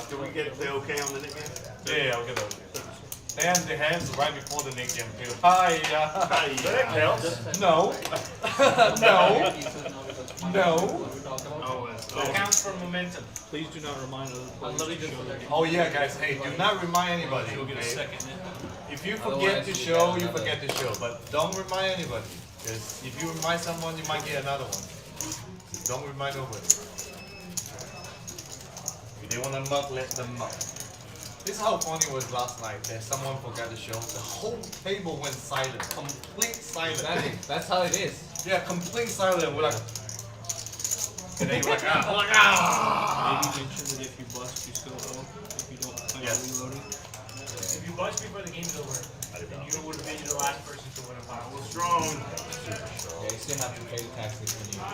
do we get the okay on the nickname? Yeah, I'll get those. And the hands right before the nickname too. That counts. No. No. It counts for momentum. Please do not remind other players to show their game. Oh yeah, guys. Hey, do not remind anybody. You'll get a okay? second. If you forget to show, you forget to show. But don't remind anybody. Because if you remind someone, you might get another one. Don't remind nobody. If they want to mug, let them mug. This is how funny it was last night. That someone forgot to show. The whole table went silent. Complete silence. That's how it is. Yeah, complete silence. We're like, And then you're like, Maybe mention that if you bust, you still owe. If you don't plan on reloading. If you bust before the game's over, then you would have been the last person to win a pile. Strong. Yeah, you still have to pay the taxes when you.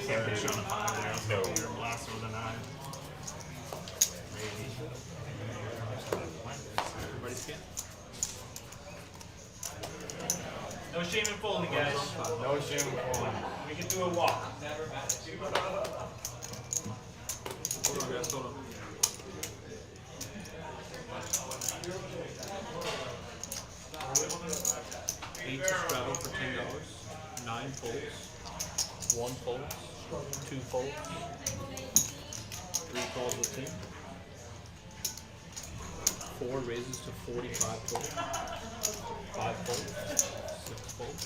Can't be showing a 5 there. You're blasted with a 9. Everybody scan. No shame in folding, guys. no shame in falling. We can do a walk. Hold on, guys. Hold on. Eight to straddle for $10. 9 folds. 1 folds. 2 folds. 3 calls with 10. 4 raises to 45 total. 5 folds. 6 folds.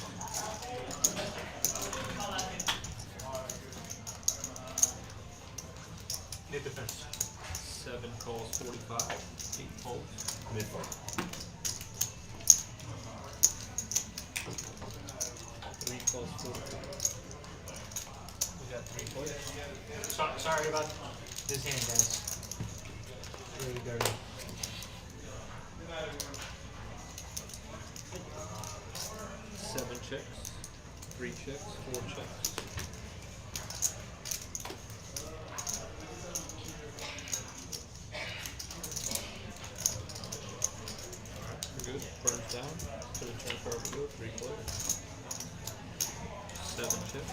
Mid defense. 7 calls 45. 8 folds. Mid-fold. 3 calls 45. We got 3 folds. Sorry about this hand, guys. Really dirty. 7 checks. 3 checks. 4 checks. We're good. Burns down. To the turn card blue. 3 players. 7 checks.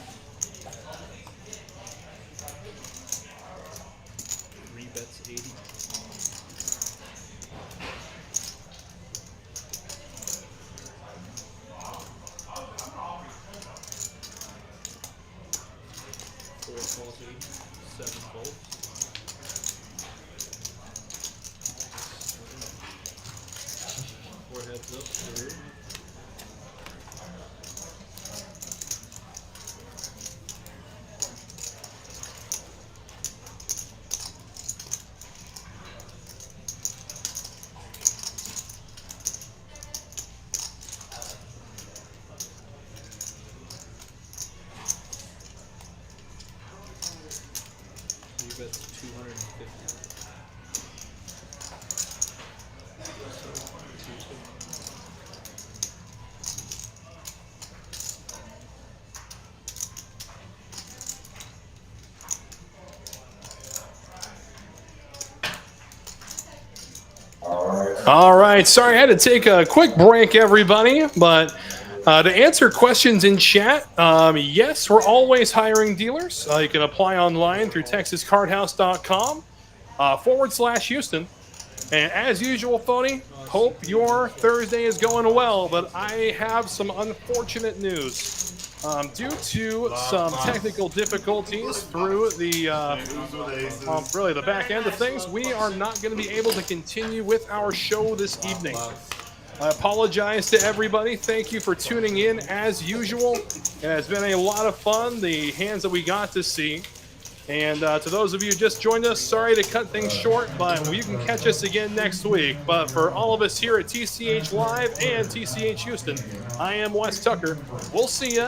4 calls each, 7 folds. 4 heads up, through. You bet 250. All right, sorry I had to take a quick break, everybody, but to answer questions in chat, yes, we're always hiring dealers. You can apply online through texascardhouse.com /Houston. And as usual, Phony, hope your Thursday is going well, but I have some unfortunate news. Due to some technical difficulties through the really the back end of things, we are not going to be able to continue with our show this evening. I apologize to everybody. Thank you for tuning in as usual. It has been a lot of fun, the hands that we got to see. And to those of you who just joined us, sorry to cut things short, but you can catch us again next week. But for all of us here at TCH Live and TCH Houston, I am Wes Tucker. We'll see you